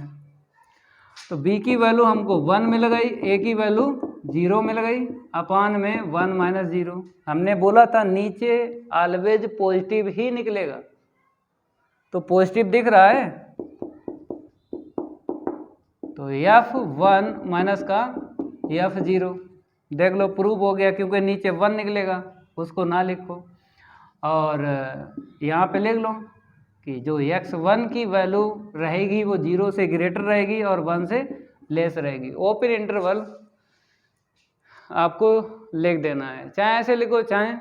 तो बी की वैल्यू हमको 1 मिल गई, ए की वैल्यू 0 मिल गई, अपान में 1 माइनस 0। हमने बोला था नीचे ऑलवेज पॉजिटिव ही निकलेगा, तो पॉजिटिव दिख रहा है, तो f1 माइनस का f0 देख लो प्रूव हो गया, क्योंकि नीचे 1 निकलेगा, उसको ना लिखो। और यहाँ पे लिख लो कि जो x1 की वैल्यू रहेगी वो 0 से ग्रेटर रहेगी और 1 से लेस रहेगी। ओपन इंटरवल आपको लिख देना है, चाहे ऐसे लिखो चाहे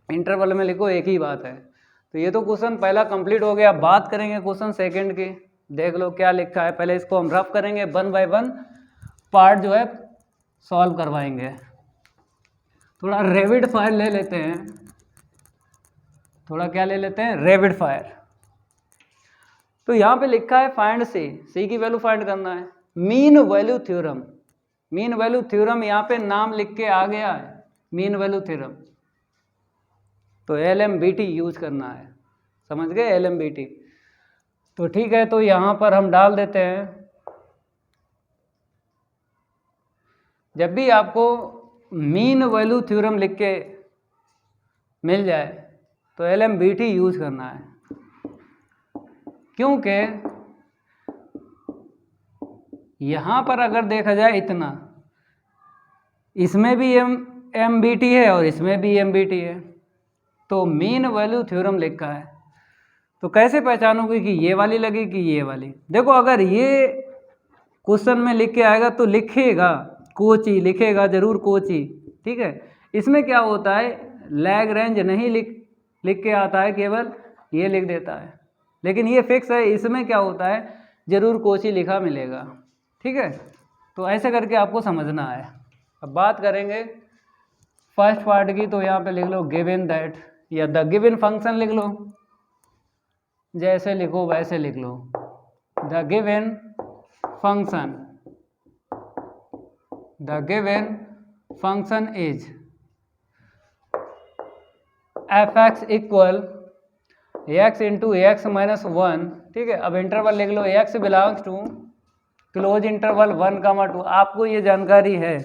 इंटरवल में लिखो, एक ही बात है। तो ये तो क्वेश्चन पहला कंप्लीट हो गया। बात करेंगे क्वेश्चन सेकंड की। देख लो क्या लिखा है, पहले इसको हम रफ करेंगे, 1 बाय 1 पार्ट जो है सॉल्व करवाएंगे। थोड़ा रैपिड फायर ले लेते हैं, थोड़ा क्या ले लेते हैं, रैपिड फायर। तो यहाँ पे लिखा है फाइंड सी की वैल्यू फाइंड करना है। Mean value theorem, mean value theorem यहाँ पे नाम लिख के आ गया है, मीन वैल्यू थ्योरम। तो LMBT यूज करना है, समझ गए? LMBT। तो ठीक है, तो यहाँ पर हम डाल देते हैं। जब भी आपको मीन वैल्यू थ्योरम लिख के मिल जाए तो LMBT यूज करना है, क्योंकि यहाँ पर अगर देखा जाए इतना, इसमें भी MBT है और इसमें भी MBT है, तो मीन वैल्यू थ्योरम लिखा है। तो कैसे पहचानोगे कि ये वाली लगी कि ये वाली? देखो अगर ये क्वेश्चन में लिख के आएगा तो लिखेगा कोची, लिखेगा जरूर कोची, ठीक है। इसमें क्या होता है, लैग्रेंज नहीं लिख के आता है, केवल ये लिख देता है, लेकिन ये फिक्स है। इसमें क्या होता है, जरूर कोची लिखा मिलेगा, ठीक है। तो ऐसे करके आपको समझना है। अब बात करेंगे फर्स्ट पार्ट की, तो यहाँ पे लिख लो गिवन दैट, या द गिवन फंक्शन लिख लो, जैसे लिखो वैसे लिख लो। The given function, the given function is f(x) equal x into x minus 1, ठीक है। अब इंटरवल लिख लो, x belongs to close interval 1, 2। आपको ये जानकारी है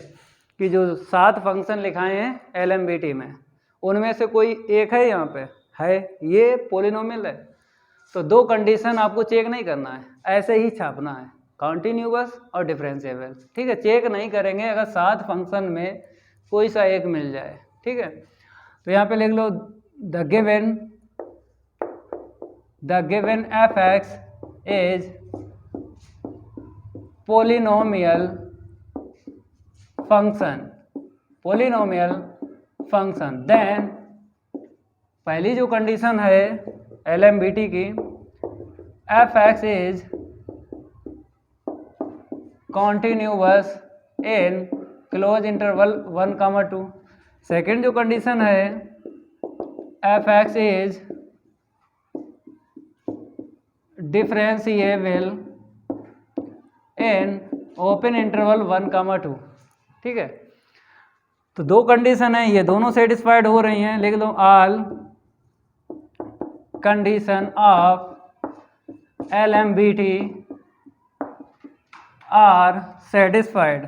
कि जो 7 फंक्शन लिखाए हैं LMBT में, उनमें से कोई एक है यहाँ पे है, ये पॉलिनोमियल है। तो 2 कंडीशन आपको चेक नहीं करना है, ऐसे ही छापना है, कॉन्टिन्यूअस और डिफरेंशिएबल, ठीक है। चेक नहीं करेंगे अगर 7 फंक्शन में कोई सा एक मिल जाए, ठीक है। तो यहाँ पे लिख लो the given f(x) is polynomial function, polynomial function. Then पहली जो कंडीशन है LMBT की, f(x) is continuous in close interval 1, 2। Second जो कंडीशन है, f(x) is differentiable in open interval 1, 2। ठीक है, तो दो कंडीशन है, ये दोनों सेटिस्फाइड हो रही हैं। लिख लो all condition of LMBT are satisfied.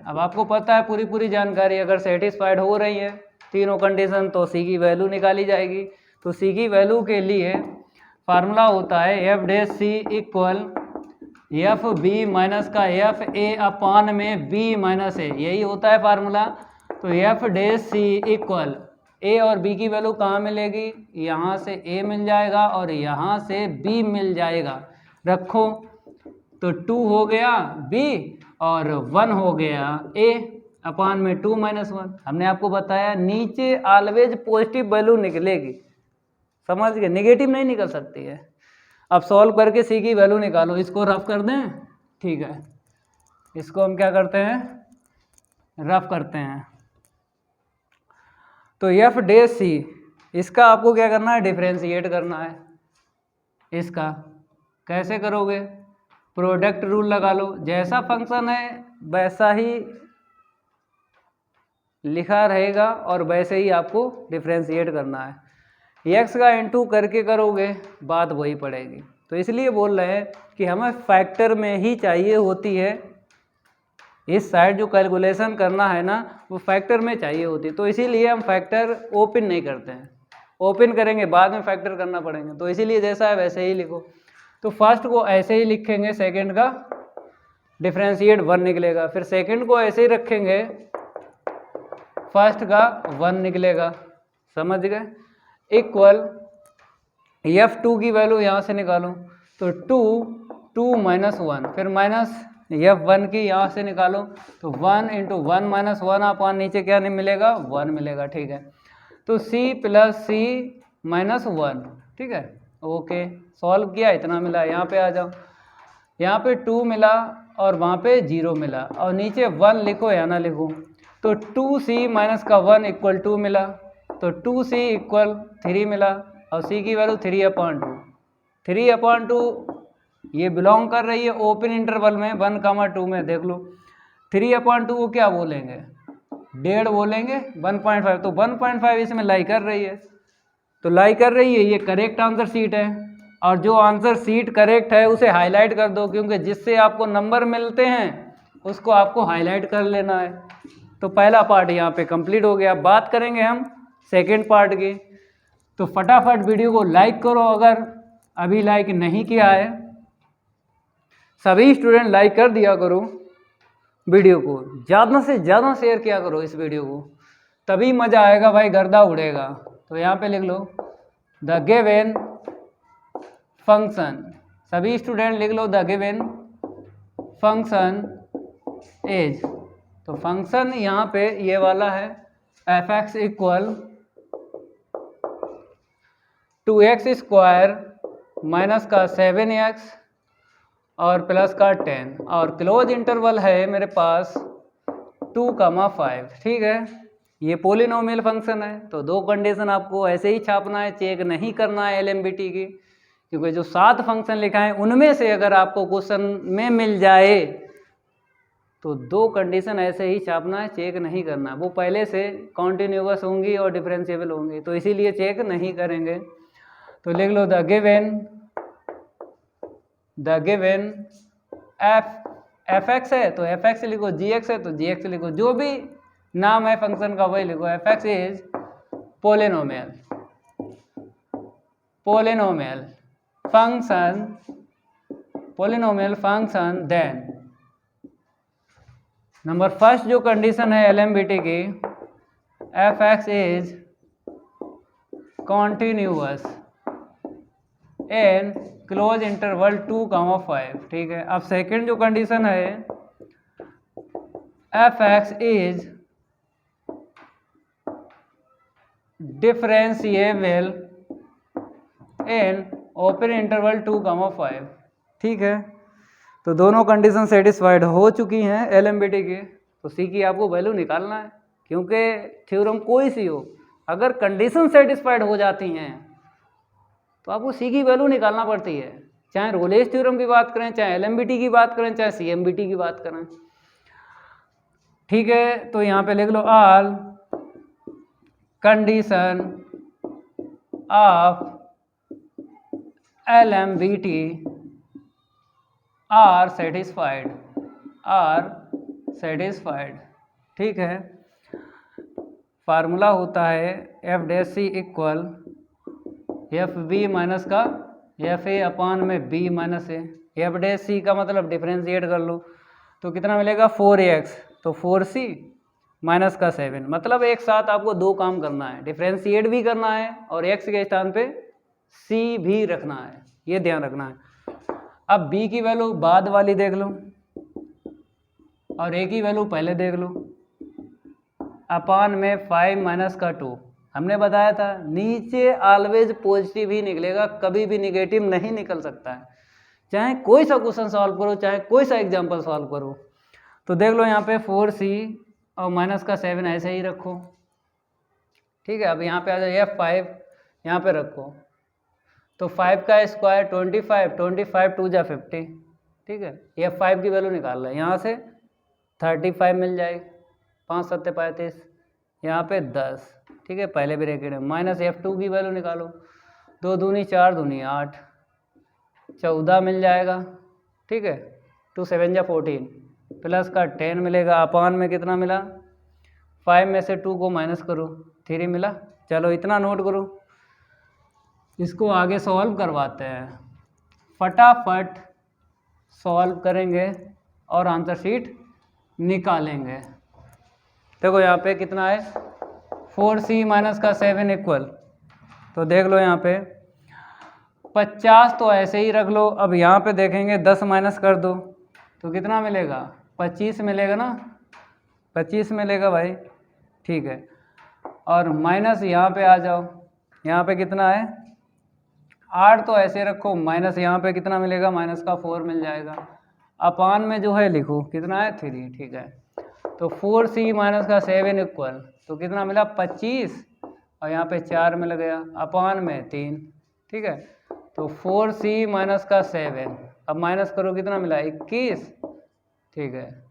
अब आपको पता है पूरी जानकारी, अगर सेटिस्फाइड हो रही है तीनों कंडीशन तो सी की वैल्यू निकाली जाएगी। तो सी की वैल्यू के लिए फार्मूला होता है f dash c equal f b minus का एफ ए अपान में बी माइनस ए, यही होता है फार्मूला। तो एफ डैश सी इक्वल ए और बी की वैल्यू कहाँ मिलेगी, यहाँ से ए मिल जाएगा और यहाँ से बी मिल जाएगा। रखो, तो 2 हो गया बी और 1 हो गया ए अपान में 2 - 1। हमने आपको बताया नीचे ऑलवेज पॉजिटिव वैल्यू निकलेगी, समझ गए, नेगेटिव नहीं निकल सकती है। अब सॉल्व करके सी की वैल्यू निकालो। इसको रफ कर दें, ठीक है, इसको हम क्या करते हैं, रफ करते हैं। तो एफ डैश सी, इसका आपको क्या करना है, डिफरेंशिएट करना है। इसका कैसे करोगे, प्रोडक्ट रूल लगा लो, जैसा फंक्शन है वैसा ही लिखा रहेगा और वैसे ही आपको डिफरेंशिएट करना है। एक्स का इनटू करके करोगे बात वही पड़ेगी। तो इसलिए बोल रहे हैं कि हमें फैक्टर में ही चाहिए होती है, इस साइड जो कैलकुलेशन करना है ना वो फैक्टर में चाहिए होती है। तो इसीलिए हम फैक्टर ओपन नहीं करते हैं, ओपन करेंगे बाद में फैक्टर करना पड़ेंगे। तो इसीलिए जैसा है वैसे ही लिखो। तो फर्स्ट को ऐसे ही लिखेंगे, सेकंड का डिफरेंशिएट 1 निकलेगा, फिर सेकंड को ऐसे ही रखेंगे, फर्स्ट का 1 निकलेगा, समझ गए। इक्वल F2 की वैल्यू यहाँ से निकालो, तो 2 - 1, फिर माइनस F1 की यहाँ से निकालो, तो 1 × 1 - 1 अपान नीचे क्या नहीं मिलेगा, 1 मिलेगा। ठीक है, तो C + C - 1, ठीक है, ओके, सॉल्व किया, इतना मिला। यहाँ पे आ जाओ, यहाँ पे 2 मिला और वहाँ पे 0 मिला, और नीचे 1 लिखो या ना लिखो, तो 2C - 1 = 2 मिला, तो 2C = 3 मिला, और C की वैल्यू 3/2। 3/2 ये बिलोंग कर रही है ओपन इंटरवल में 1, 2 में। देख लो 3/2 को क्या बोलेंगे, 1.5 बोलेंगे, 1.5, तो 1.5 इसमें लाई कर रही है, तो लाई कर रही है, ये करेक्ट आंसर शीट है। और जो आंसर शीट करेक्ट है उसे हाईलाइट कर दो, क्योंकि जिससे आपको नंबर मिलते हैं उसको आपको हाईलाइट कर लेना है। तो पहला पार्ट यहाँ पे कंप्लीट हो गया। बात करेंगे हम सेकंड पार्ट की। तो फटाफट वीडियो को लाइक करो, अगर अभी लाइक नहीं किया है सभी स्टूडेंट लाइक कर दिया करो, वीडियो को ज़्यादा से ज़्यादा शेयर किया करो इस वीडियो को, तभी मज़ा आएगा भाई, गर्दा उड़ेगा। तो यहाँ पे लिख लो द गिवन फंक्शन, सभी स्टूडेंट लिख लो द गिवन फंक्शन इज, तो फंक्शन यहाँ पे ये वाला है f(x) = 2x² माइनस का 7x और प्लस का 10, और क्लोज इंटरवल है मेरे पास 2, 5। ठीक है, ये पोलिनोमियल फंक्शन है। तो दो कंडीशन आपको ऐसे ही छापना है, चेक नहीं करना है LMBT की, क्योंकि जो 7 फंक्शन लिखा है उनमें से अगर आपको क्वेश्चन में मिल जाए तो 2 कंडीशन ऐसे ही छापना है, चेक नहीं करना। वो पहले से कॉन्टिन्यूअस होंगी और डिफरेंशिएबल होंगी, तो इसीलिए चेक नहीं करेंगे। तो लिख लो द गिवन f(x) है तो f(x) लिखो, g(x) है तो g(x) लिखो, जो भी नाम है फंक्शन का वही लिखो। f(x) is polynomial function, then number first जो कंडीशन है LMBT की, f(x) is continuous in close interval 2, 5। ठीक है, अब सेकंड जो कंडीशन है f(x) is differentiable in open interval 2, 5। ठीक है, तो दोनों कंडीशन सेटिस्फाइड हो चुकी हैं LMBT की। तो सी की आपको वैल्यू निकालना है, क्योंकि थ्योरम कोई सी हो अगर कंडीशन सेटिस्फाइड हो जाती हैं तो आपको सी की वैल्यू निकालना पड़ती है। चाहे रोलेस थ्योरम की बात करें, चाहे एलएमबीटी की बात करें, चाहे सीएमबीटी की बात करें। ठीक है, तो यहाँ पे लिख लो all condition of LMBT are satisfied. ठीक है, फार्मूला होता है f dash c equal f b minus का एफ ए अपान में b minus a. F dash c का मतलब डिफ्रेंशिएट कर लो तो कितना मिलेगा 4x, तो 4c माइनस का 7। मतलब एक साथ आपको दो काम करना है, डिफ्रेंशिएट भी करना है और x के स्थान पे c भी रखना है, ये ध्यान रखना है। अब b की वैल्यू बाद वाली देख लो और a की वैल्यू पहले देख लो। अपान में 5 माइनस का 2, हमने बताया था नीचे ऑलवेज पॉजिटिव ही निकलेगा, कभी भी निगेटिव नहीं निकल सकता है, चाहे कोई सा क्वेश्चन सॉल्व करो, चाहे कोई सा एग्जाम्पल सॉल्व करो। तो देख लो यहाँ पे 4c और माइनस का 7 ऐसे ही रखो। ठीक है, अब यहाँ पे आ जाए F5 यहाँ पे रखो, तो 5 का स्क्वायर 25, 25 2 जा 50। ठीक है, F5 की वैल्यू निकाल रहे हैं, यहाँ से 35 मिल जाएगी, 5 7 35, यहाँ पे 10। ठीक है, पहले ब्रैकेट है, माइनस F2 की वैल्यू निकालो, 2 दूनी 4 दूनी 8, 14 मिल जाएगा। ठीक है, 2 7 जा 14 प्लस का 10 मिलेगा। अपान में कितना मिला, 5 में से 2 को माइनस करो, 3 मिला। चलो इतना नोट करो, इसको आगे सॉल्व करवाते हैं, फटाफट सॉल्व करेंगे और आंसर शीट निकालेंगे। देखो यहाँ पे कितना है 4c माइनस का 7 इक्वल, तो देख लो यहाँ पे 50 तो ऐसे ही रख लो। अब यहाँ पे देखेंगे 10 माइनस कर दो तो कितना मिलेगा, 25 मिलेगा ना, 25 मिलेगा भाई। ठीक है, और माइनस यहाँ पे आ जाओ, यहाँ पे कितना है 8 तो ऐसे रखो, माइनस यहाँ पे कितना मिलेगा, माइनस का 4 मिल जाएगा। अपान में जो है लिखो कितना है 3। ठीक है, तो 4c माइनस का 7 इक्वल, तो कितना मिला 25 और यहाँ पे 4 मिल गया, अपान में 3। ठीक है, तो 4c माइनस का 7, अब माइनस करो कितना मिला 21। ठीक है,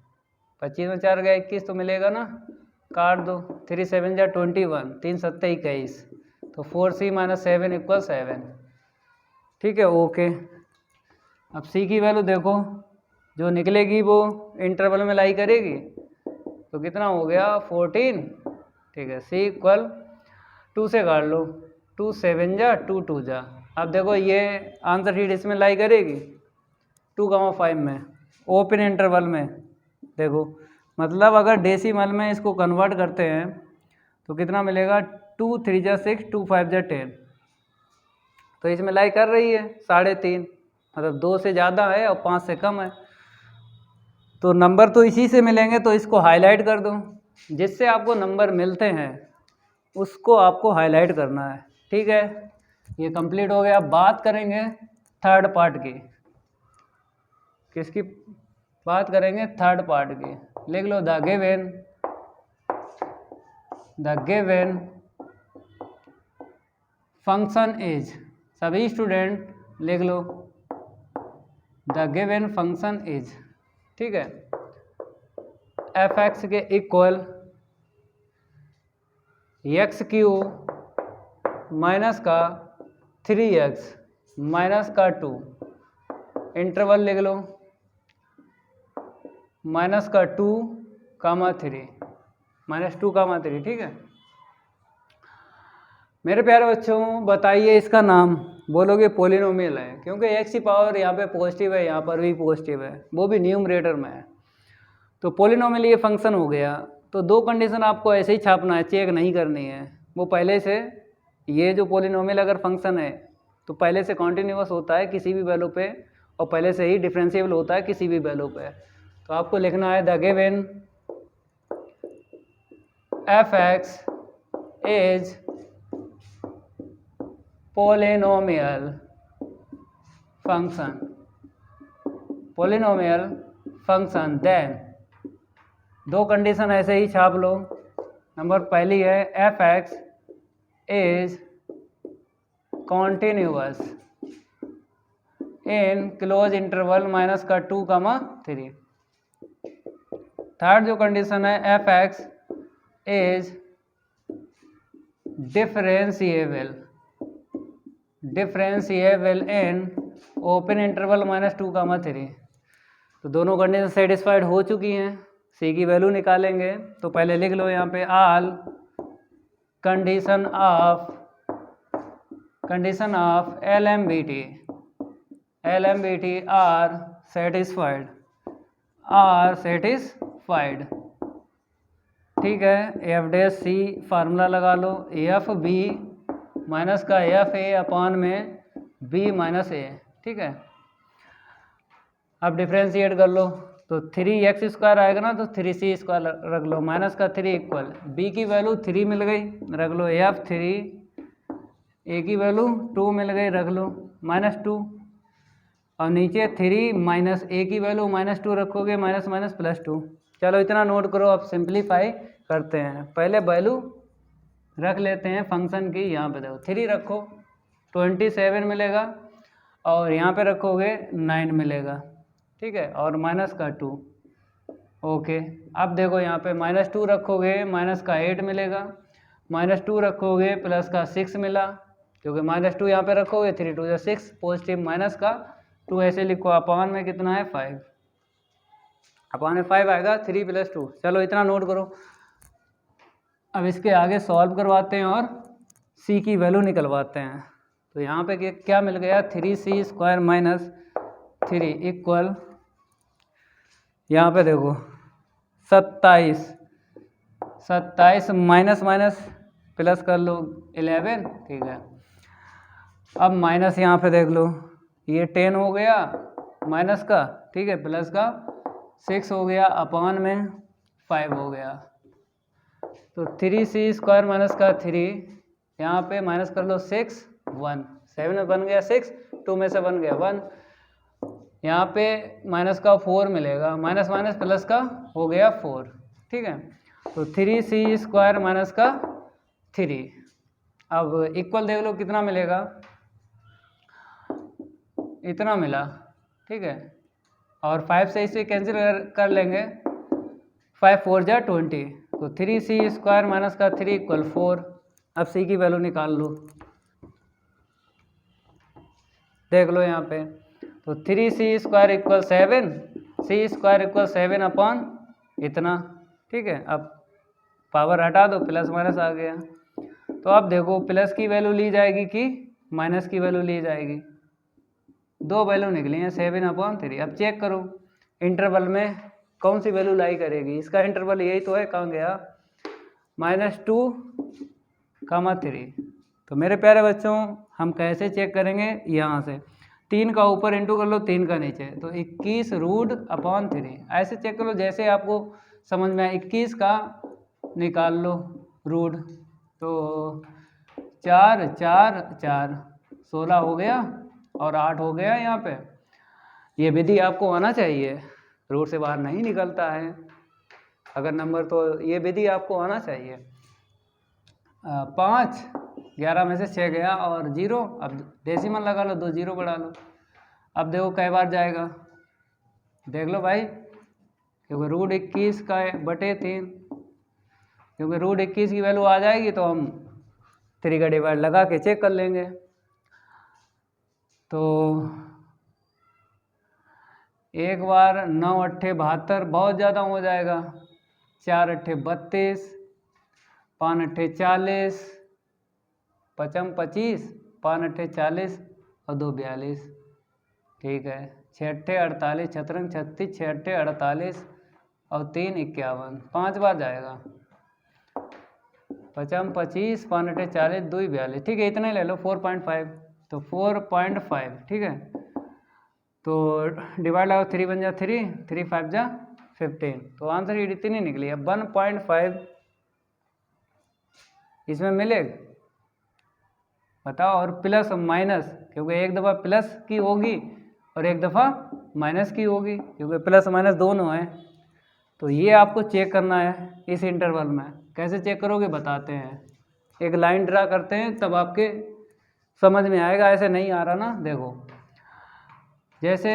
25 में 4 गया 21 तो मिलेगा ना, काट दो, 3 7 जा 21, 3 7 21, तो 4c माइनस 7 इक्वल 7। ठीक है, ओके। अब c की वैल्यू देखो, जो निकलेगी वो इंटरवल में लाई करेगी, तो कितना हो गया 14। ठीक है, c इक्वल 2 से काट लो, 2 7 जा 2 2 जा। अब देखो ये आंसर शीट इसमें लाई करेगी 2,5 में, ओपन इंटरवल में। देखो मतलब अगर डेसिमल में इसको कन्वर्ट करते हैं तो कितना मिलेगा, 2 3 जा 6, 2 5 जा 10, तो इसमें लाई कर रही है 3.5, मतलब 2 से ज़्यादा है और 5 से कम है, तो नंबर तो इसी से मिलेंगे, तो इसको हाईलाइट कर दो, जिससे आपको नंबर मिलते हैं उसको आपको हाईलाइट करना है। ठीक है, ये कंप्लीट हो गया। अब बात करेंगे थर्ड पार्ट की, किसकी बात करेंगे, थर्ड पार्ट की। लिख लो द गिवन फंक्शन इज, सभी स्टूडेंट लिख लो द गिवन फंक्शन इज। ठीक है, f(x) के इक्वल एक्स क्यू माइनस का 3x माइनस का 2, इंटरवल लिख लो माइनस का 2, 3, माइनस 2, 3। ठीक है मेरे प्यारे बच्चों, बताइए इसका नाम, बोलोगे पॉलिनोमियल है, क्योंकि x की पावर यहाँ पे पॉजिटिव है, यहाँ पर भी पॉजिटिव है, वो भी न्यूमरेटर में है, तो पॉलिनोमियल ये फंक्शन हो गया। तो दो कंडीशन आपको ऐसे ही छापना है, चेक नहीं करनी है, वो पहले से, ये जो पॉलिनोमियल अगर फंक्शन है तो पहले से कॉन्टिन्यूअस होता है किसी भी वैल्यू पे, और पहले से ही डिफरेंशिएबल होता है किसी भी वैल्यू पे। तो आपको लिखना है the given f(x) is polynomial function, then दो कंडीशन ऐसे ही छाप लो। नंबर पहली है f(x) is in close interval minus का 2,3। थर्ड जो कंडीशन है f x is differentiable in open interval minus 2,3। तो दोनों कंडीशन सेटिस्फाइड हो चुकी हैं। सी की वैल्यू निकालेंगे तो पहले लिख लो यहाँ पे all condition of LMBT are satisfied ठीक है। एफ डैश सी फार्मूला लगा लो, एफ बी माइनस का एफ ए अपॉन में बी माइनस ए, ठीक है। अब डिफ्रेंशिएट कर लो तो 3x² आएगा ना, तो 3c² रख लो, माइनस का 3 इक्वल b की वैल्यू 3 मिल गई, रख लो f3, a की वैल्यू 2 मिल गई, रख लो -2, और नीचे 3 माइनस a की वैल्यू -2 रखोगे, माइनस माइनस +2। चलो इतना नोट करो। अब सिंप्लीफाई करते हैं। पहले वैल्यू रख लेते हैं फंक्शन की। यहाँ पे देखो 3 रखो 27 मिलेगा, और यहाँ पे रखोगे 9 मिलेगा, ठीक है, और माइनस का 2। ओके, अब देखो यहाँ पे -2 रखोगे माइनस का 8 मिलेगा, -2 रखोगे प्लस का 6 मिला, क्योंकि -2 यहाँ पे रखोगे 3 2 6, पॉजिटिव माइनस का 2 ऐसे लिखो, अपॉन में कितना है 5, अपॉन में 5 आएगा, 3 + 2। चलो इतना नोट करो। अब इसके आगे सॉल्व करवाते हैं और c की वैल्यू निकलवाते हैं। तो यहाँ पे क्या मिल गया, 3c² - 3 इक्वल, यहाँ पे देखो 27 माइनस माइनस प्लस कर लो 11, ठीक है। अब माइनस यहाँ पे देख लो, ये 10 हो गया माइनस का, ठीक है, प्लस का 6 हो गया, अपॉन में 5 हो गया। तो 3c² माइनस का 3, यहाँ पे माइनस कर लो 6 1, 7 में बन गया 6, 2 में से बन गया 1, यहाँ पे माइनस का 4 मिलेगा, माइनस माइनस प्लस का हो गया 4, ठीक है। तो 3c² माइनस का 3। अब इक्वल देख लो कितना मिलेगा, इतना मिला, ठीक है, और 5 से इसे कैंसिल कर लेंगे, 5 4 जा 20, तो 3c² माइनस का 3 इक्वल 4। अब c की वैल्यू निकाल लो, देख लो यहाँ पे, तो 3c² equal 7, c² equal 7 upon इतना, ठीक है। अब पावर हटा दो, प्लस माइनस आ गया। तो अब देखो प्लस की वैल्यू ली जाएगी कि माइनस की वैल्यू ली जाएगी, दो वैल्यू निकली हैं 7/3। अब चेक करो इंटरवल में कौन सी वैल्यू लाई करेगी, इसका इंटरवल यही तो है, कहाँ गया, -2,3। तो मेरे प्यारे बच्चों हम कैसे चेक करेंगे, यहाँ से 3 का ऊपर इंटू कर लो 3 का नीचे, तो 21√/3 ऐसे चेक कर लो जैसे आपको समझ में आए। 21 का निकाल लो रूट, तो 4 4 4 16 हो गया और 8 हो गया। यहाँ पे ये विधि आपको आना चाहिए, रूट से बाहर नहीं निकलता है अगर नंबर, तो ये विधि आपको आना चाहिए। 5 11 में से 6 गया और 0, अब डेसिमल लगा लो, 2 0 बढ़ा लो। अब देखो कई बार जाएगा, देख लो भाई, क्योंकि √21 का बटे 3, क्योंकि √21 की वैल्यू आ जाएगी तो हम 3 का डिवाइड लगा के चेक कर लेंगे। तो 1 बार 9 8 72 बहुत ज़्यादा हो जाएगा, 4 8 32, 5 8 40, 5 25, 5 8 40 और 2 42, ठीक है। 6 8 48, 6 36, 6 8 48 और 3 51, 5 बार जाएगा, 5 25, 5 8 40, 2 42, ठीक है, इतने ले लो 4.5, तो 4.5, ठीक है। तो डिवाइड लगाओ, 3 बन जा 3, 3 5 जा 15, तो आंसर ये इतनी निकली है 1.5 इसमें मिलेगा, बताओ। और प्लस माइनस, क्योंकि एक दफ़ा प्लस की होगी और एक दफ़ा माइनस की होगी, क्योंकि प्लस माइनस दोनों है। तो ये आपको चेक करना है इस इंटरवल में। कैसे चेक करोगे बताते हैं, एक लाइन ड्रा करते हैं तब आपके समझ में आएगा, ऐसे नहीं आ रहा ना। देखो जैसे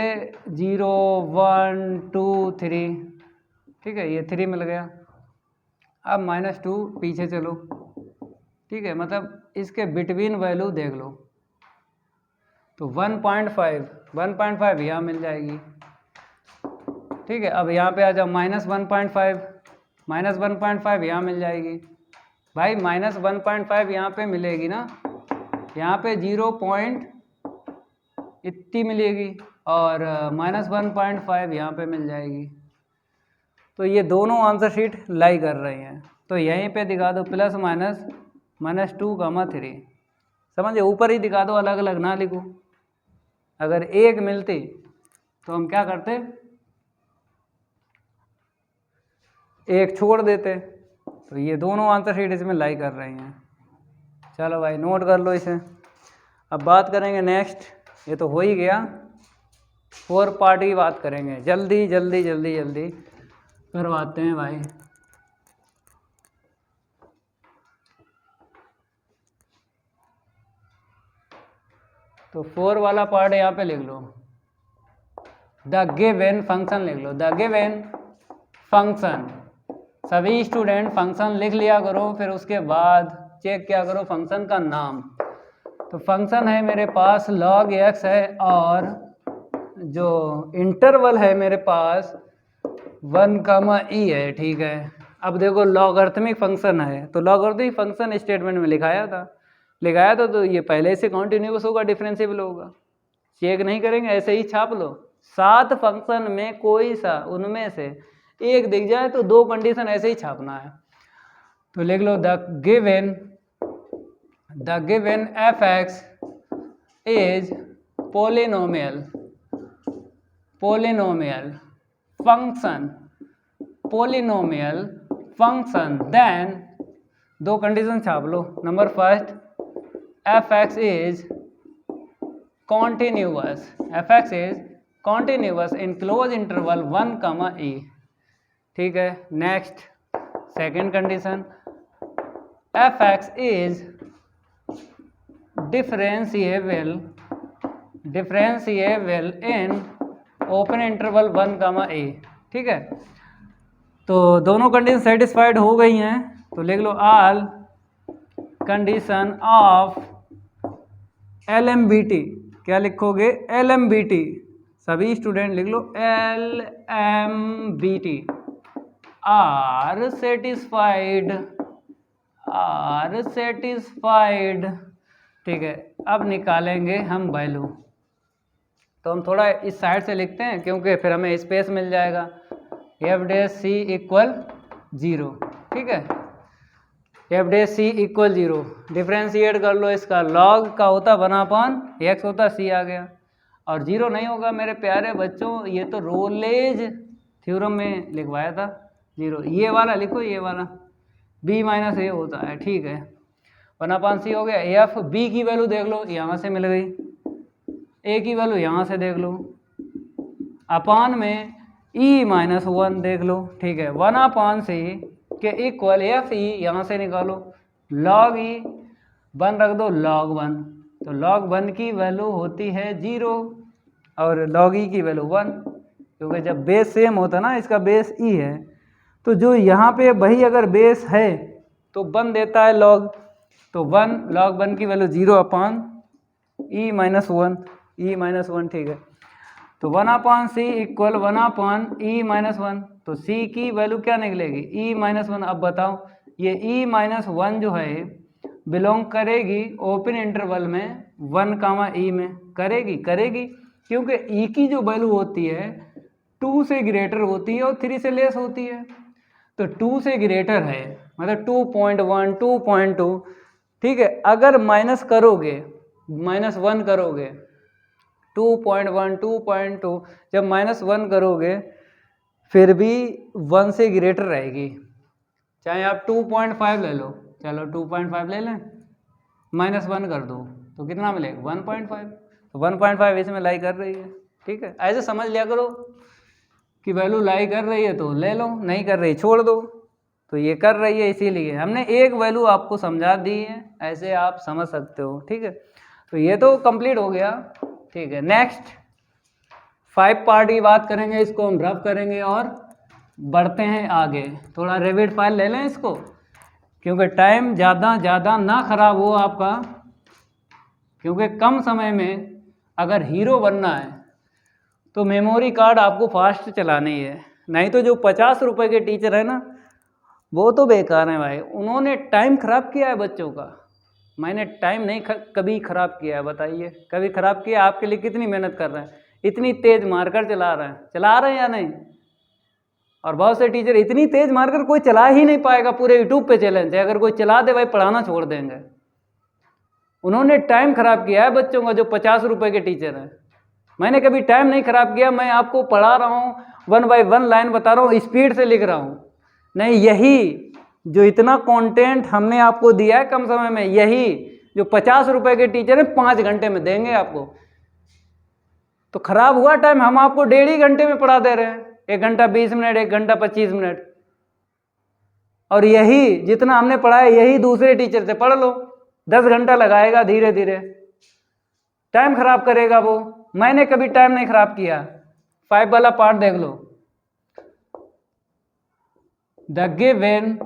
0 1 2 3, ठीक है, ये 3 मिल गया। अब -2 पीछे चलो, ठीक है, मतलब इसके बिटवीन वैल्यू देख लो, तो 1.5 यहाँ मिल जाएगी, ठीक है। अब यहाँ पे आ जाओ, -1.5 यहाँ मिल जाएगी भाई, -1.5 यहाँ पे मिलेगी ना, यहाँ पे 0 पॉइंट इतनी मिलेगी और -1.5 यहाँ पे मिल जाएगी। तो ये दोनों आंसर शीट लाई कर रही हैं, तो यहीं पे दिखा दो +- -2, 3, समझे, ऊपर ही दिखा दो, अलग अलग ना लिखो। अगर एक मिलती तो हम क्या करते, एक छोड़ देते। तो ये दोनों आंसर शीट इसमें लाई कर रही हैं। चलो भाई नोट कर लो इसे। अब बात करेंगे नेक्स्ट, ये तो हो ही गया, 4 पार्ट की बात करेंगे, जल्दी जल्दी जल्दी जल्दी करवाते हैं भाई। तो 4 वाला पार्ट यहाँ पे लिख लो, द गिवन फंक्शन लिख लो, द गिवन फंक्शन। सभी स्टूडेंट फंक्शन लिख लिया करो, फिर उसके बाद चेक किया करो फंक्शन का नाम। तो फंक्शन है मेरे पास log x है, और जो इंटरवल है मेरे पास 1, e है, ठीक है। अब देखो लॉगरिथमिक फंक्शन है, तो लॉगरिथमिक फंक्शन स्टेटमेंट में लिखाया था, तो ये पहले से कॉन्टिन्यूस होगा, डिफरेंशिएबल होगा, चेक नहीं करेंगे, ऐसे ही छाप लो। 7 फंक्शन में कोई सा उनमें से एक दिख जाए तो 2 कंडीशन ऐसे ही छापना है। तो लिख लो the given f(x) is polynomial function, then 2 condition छाप लो। Number first, f(x) is continuous in close interval 1, e, ठीक है। Next second condition, f(x) is differentiable in open interval 1, e, ठीक है। तो दोनों कंडीशन सेटिस्फाइड हो गई हैं, तो लिख लो ऑल कंडीशन ऑफ LMBT। क्या लिखोगे, LMBT, सभी स्टूडेंट लिख लो LMBT आर सेटिस्फाइड, ठीक है। अब निकालेंगे हम वैल्यू, तो हम थोड़ा इस साइड से लिखते हैं क्योंकि फिर हमें स्पेस मिल जाएगा। f(c) = 0, ठीक है, f(c) = 0, डिफ्रेंशिएट कर लो इसका, log का होता 1/x होता, c आ गया, और 0 नहीं होगा मेरे प्यारे बच्चों, ये तो रोलेज थ्योरम में लिखवाया था 0, ये वाला लिखो, ये वाला b - a होता है, ठीक है। 1/c हो गया। f b की वैल्यू देख लो, यहाँ से मिल गई, a की वैल्यू यहाँ से देख लो, अपान में e - 1 देख लो, ठीक है। 1/c के इक्वल f e यहाँ से निकालो, log e 1 रख दो, log 1, तो log 1 की वैल्यू होती है 0 और log e की वैल्यू 1, क्योंकि जब बेस सेम होता ना, इसका बेस e है, तो जो यहाँ पे वही अगर बेस है तो 1 देता है log, तो 1 log 1 की वैल्यू 0 अपान e - 1, ठीक है। तो 1/c = 1/e - 1, तो c की वैल्यू क्या निकलेगी, e - 1। अब बताओ ये e - 1 जो है बिलोंग करेगी ओपन इंटरवल में 1, e में, करेगी क्योंकि e की जो वैल्यू होती है 2 से ग्रेटर होती है और 3 से लेस होती है, तो 2 से ग्रेटर है मतलब 2.1 2.2, ठीक है। अगर माइनस करोगे, -1 करोगे, 2.1 2.2, जब -1 करोगे फिर भी 1 से ग्रेटर रहेगी, चाहे आप 2.5 ले लो, चलो 2.5 ले लें, -1 कर दो तो कितना मिलेगा 1.5, तो 1.5 इसमें लाई कर रही है, ठीक है। ऐसे समझ लिया करो कि वैल्यू लाई कर रही है तो ले लो, नहीं कर रही छोड़ दो, तो ये कर रही है इसीलिए हमने एक वैल्यू आपको समझा दी है, ऐसे आप समझ सकते हो, ठीक है। तो ये तो कंप्लीट हो गया, ठीक है। नेक्स्ट 5 पार्ट की बात करेंगे, इसको हम रफ करेंगे और बढ़ते हैं आगे। थोड़ा रेविड फाइल ले लें इसको, क्योंकि टाइम ज़्यादा ना खराब हो आपका, क्योंकि कम समय में अगर हीरो बनना है तो मेमोरी कार्ड आपको फास्ट चलानी है। नहीं तो जो 50 रुपए के टीचर है ना, वो तो बेकार है भाई, उन्होंने टाइम खराब किया है बच्चों का। मैंने टाइम नहीं कभी खराब किया है, बताइए कभी खराब किया? आपके लिए कितनी मेहनत कर रहे हैं, इतनी तेज मारकर चला रहे हैं या नहीं? और बहुत से टीचर इतनी तेज मारकर कोई चला ही नहीं पाएगा, पूरे यूट्यूब पे चैलेंज है, अगर कोई चला दे भाई पढ़ाना छोड़ देंगे। उन्होंने टाइम खराब किया है बच्चों का, जो 50 रुपए के टीचर हैं। मैंने कभी टाइम नहीं खराब किया, मैं आपको पढ़ा रहा हूँ, 1 बाय 1 लाइन बता रहा हूँ, स्पीड से लिख रहा हूँ। नहीं, यही जो इतना कंटेंट हमने आपको दिया है कम समय में, यही जो 50 रुपए के टीचर हैं 5 घंटे में देंगे आपको। तो खराब हुआ टाइम, हम आपको 1.5 घंटे में पढ़ा दे रहे हैं, 1 घंटा 20 मिनट, 1 घंटा 25 मिनट। और यही जितना हमने पढ़ाया यही दूसरे टीचर से पढ़ लो, 10 घंटा लगाएगा, धीरे धीरे टाइम खराब करेगा वो। मैंने कभी टाइम नहीं खराब किया। 5 वाला पार्ट देख लो। द गिवन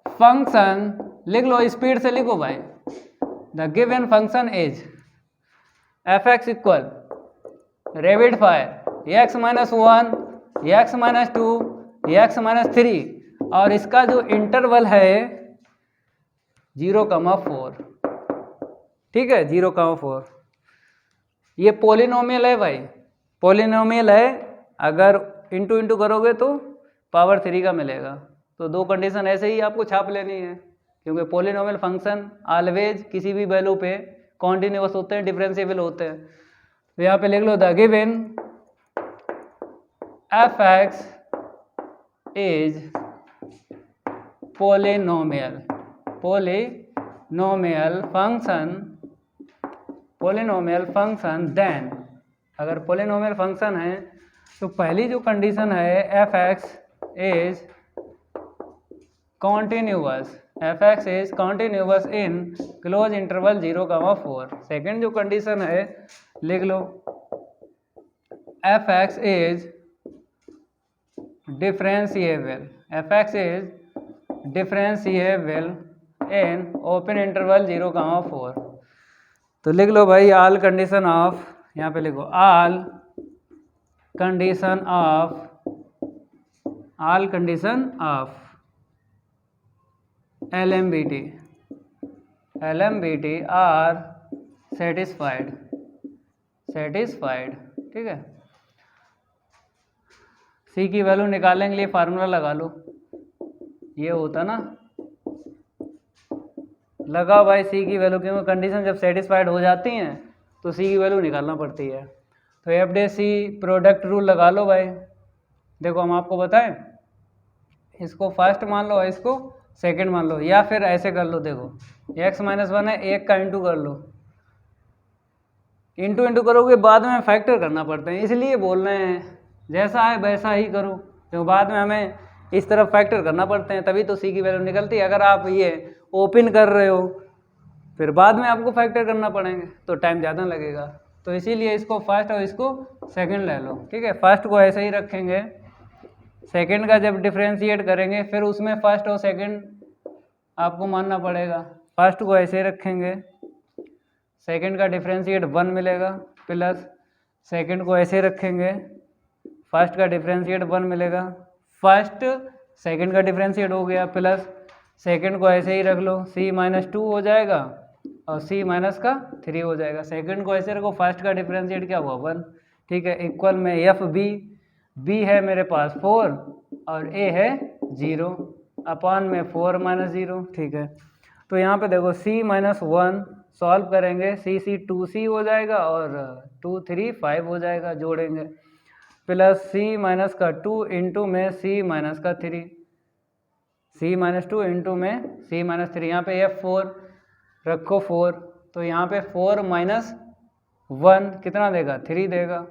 फंक्शन, लिख लो, स्पीड से लिखो भाई। The given function is f(x) equal rapid fire x - 1, x - 2, x - 3, और इसका जो इंटरवल है 0,4, ठीक है, 0,4। ये पॉलिनोमियल है भाई, पॉलिनोमियल है, अगर इंटू इंटू करोगे तो पावर 3 का मिलेगा। तो 2 कंडीशन ऐसे ही आपको छाप लेनी है, क्योंकि पॉलिनोमियल फंक्शन ऑलवेज किसी भी वैल्यू पे कॉन्टिन्यूअस होते हैं, डिफरेंशिएबल होते हैं। तो यहाँ पे लिख लो, the given f(x) is polynomial function then, अगर पॉलिनोमियल फंक्शन है तो पहली जो कंडीशन है f(x) is continuous in close interval 0,4। Second जो कंडीशन है लिख लो, f(x) is differentiable in open interval 0,4। तो लिख लो भाई, ऑल कंडीशन ऑफ, यहाँ पे लिखो all condition of LMBT are satisfied, ठीक है। सी की वैल्यू निकालने के लिए फार्मूला लगा लो, ये होता ना, लगाओ भाई सी की वैल्यू, क्योंकि कंडीशन जब सेटिस्फाइड हो जाती हैं तो सी की वैल्यू निकालना पड़ती है। तो FDC प्रोडक्ट रूल लगा लो भाई। देखो हम आपको बताएं, इसको फर्स्ट मान लो, इसको सेकंड मान लो, या फिर ऐसे कर लो, देखो x - 1 है, 1 का इंटू कर लो, इंटू करोगे बाद में फैक्टर करना पड़ता है, इसलिए बोल रहे हैं जैसा है वैसा ही करो, तो बाद में हमें इस तरफ फैक्टर करना पड़ते हैं, तभी तो सी की वैल्यू निकलती है। अगर आप ये ओपन कर रहे हो फिर बाद में आपको फैक्टर करना पड़ेंगे तो टाइम ज़्यादा लगेगा। तो इसीलिए इसको फर्स्ट और इसको सेकंड ले लो, ठीक है। फर्स्ट को ऐसे ही रखेंगे, सेकंड का जब डिफ्रेंशिएट करेंगे फिर उसमें फर्स्ट और सेकंड आपको मानना पड़ेगा। फर्स्ट को ऐसे रखेंगे, सेकंड का डिफ्रेंशिएट 1 मिलेगा, प्लस सेकंड को ऐसे रखेंगे, फर्स्ट का डिफ्रेंशिएट 1 मिलेगा, फर्स्ट सेकंड का डिफ्रेंशिएट हो गया, प्लस सेकंड को ऐसे ही रख लो, c - 2 हो जाएगा और c - 3 हो जाएगा। सेकंड को ऐसे रखो, फर्स्ट का डिफ्रेंशिएट क्या हुआ 1, ठीक है। इक्वल में FB, B है मेरे पास 4 और A है 0, अपान में 4 - 0, ठीक है। तो यहाँ पे देखो c - 1 सॉल्व करेंगे, c 2c हो जाएगा और 2 3 5 हो जाएगा, जोड़ेंगे, प्लस c - 2 इंटू में c - 3, c - 2 इंटू में c - 3, यहाँ पे F4 रखो 4, तो यहाँ पे 4 - 1 कितना देगा 3 देगा,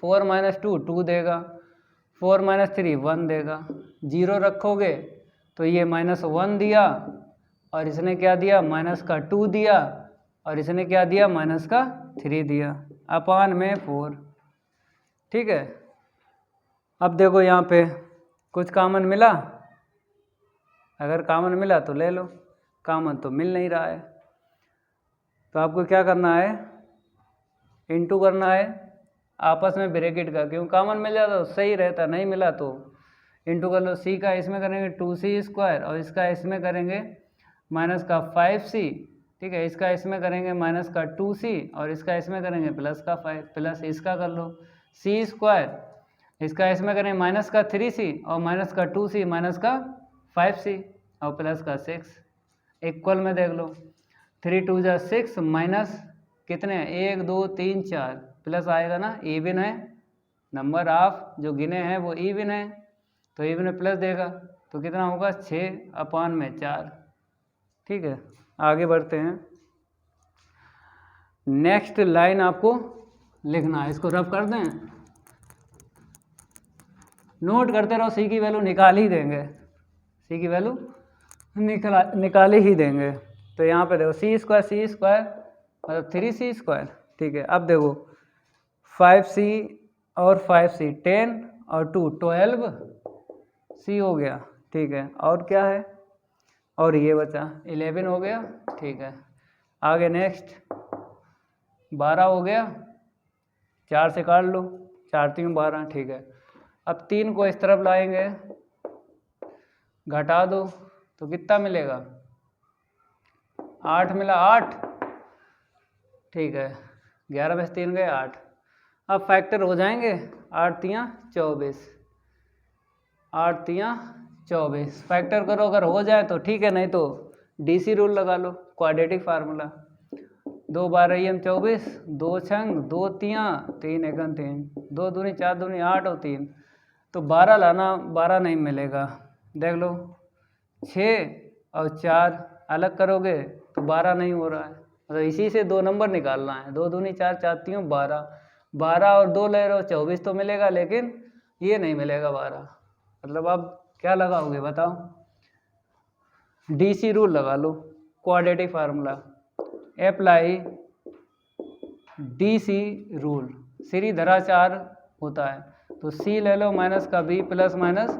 4 - 2 2 देगा, 4 - 3 1 देगा, 0 रखोगे तो ये -1 दिया और इसने क्या दिया -2 दिया और इसने क्या दिया -3 दिया। अपान में 4। ठीक है, अब देखो यहाँ पे कुछ कॉमन मिला, अगर कॉमन मिला तो ले लो, कॉमन तो मिल नहीं रहा है, तो आपको क्या करना है, इनटू करना है आपस में ब्रैकेट का, क्यों कॉमन मिल जाता तो सही रहता, नहीं मिला तो इनटू कर लो। सी का इसमें करेंगे 2c² और इसका इसमें करेंगे माइनस का 5c। ठीक है, इसका इसमें करेंगे माइनस का 2c और इसका इसमें करेंगे प्लस का 5, प्लस इसका कर लो c², इसका इसमें करेंगे माइनस का 3c और माइनस का 2c माइनस का 5c और प्लस का 6। इक्वल में देख लो 3 2 जा 6 माइनस कितने 1 2 3 4 प्लस आएगा ना, इवन है, नंबर ऑफ जो गिने हैं वो इवन है, तो इवन में प्लस देगा तो कितना होगा 6/4। ठीक है, आगे बढ़ते हैं। नेक्स्ट लाइन आपको लिखना है, इसको रब कर दें, नोट करते रहो, सी की वैल्यू निकाल ही देंगे, सी की वैल्यू निकाल ही देंगे। तो यहाँ पे देखो c² मतलब 3c²। ठीक है, अब देखो 5c और 5c 10 और 2 12c हो गया। ठीक है, और क्या है, और ये बचा 11 हो गया। ठीक है, आगे नेक्स्ट 12 हो गया, 4 से काट लो, 4 3 12। ठीक है, अब 3 को इस तरफ लाएंगे, घटा दो तो कितना मिलेगा, 8 मिला, 8। ठीक है, 11 में से 3 गए 8। अब फैक्टर हो जाएंगे, 8 तियाँ 24, 8 तियाँ 24 फैक्टर करो, अगर हो जाए तो ठीक है, नहीं तो DC रूल लगा लो, क्वाड्रेटिक फार्मूला। 2 12 24, 2 छंग 2 तियाँ 3 एकन 3, 2 दूनी 4 दूनी 8 और 3, तो 12 लाना, 12 नहीं मिलेगा, देख लो 6 और 4 अलग करोगे तो 12 नहीं हो रहा है, मतलब इसी से 2 नंबर निकालना है, 2 दूनी 4 4 3 12, 12 और 2 ले रहे हो 24 तो मिलेगा, लेकिन ये नहीं मिलेगा 12, मतलब अब क्या लगाओगे बताओ, DC रूल लगा लो, quadratic formula, apply DC rule, Shridharacharya होता है, तो C ले लो माइनस का B plus minus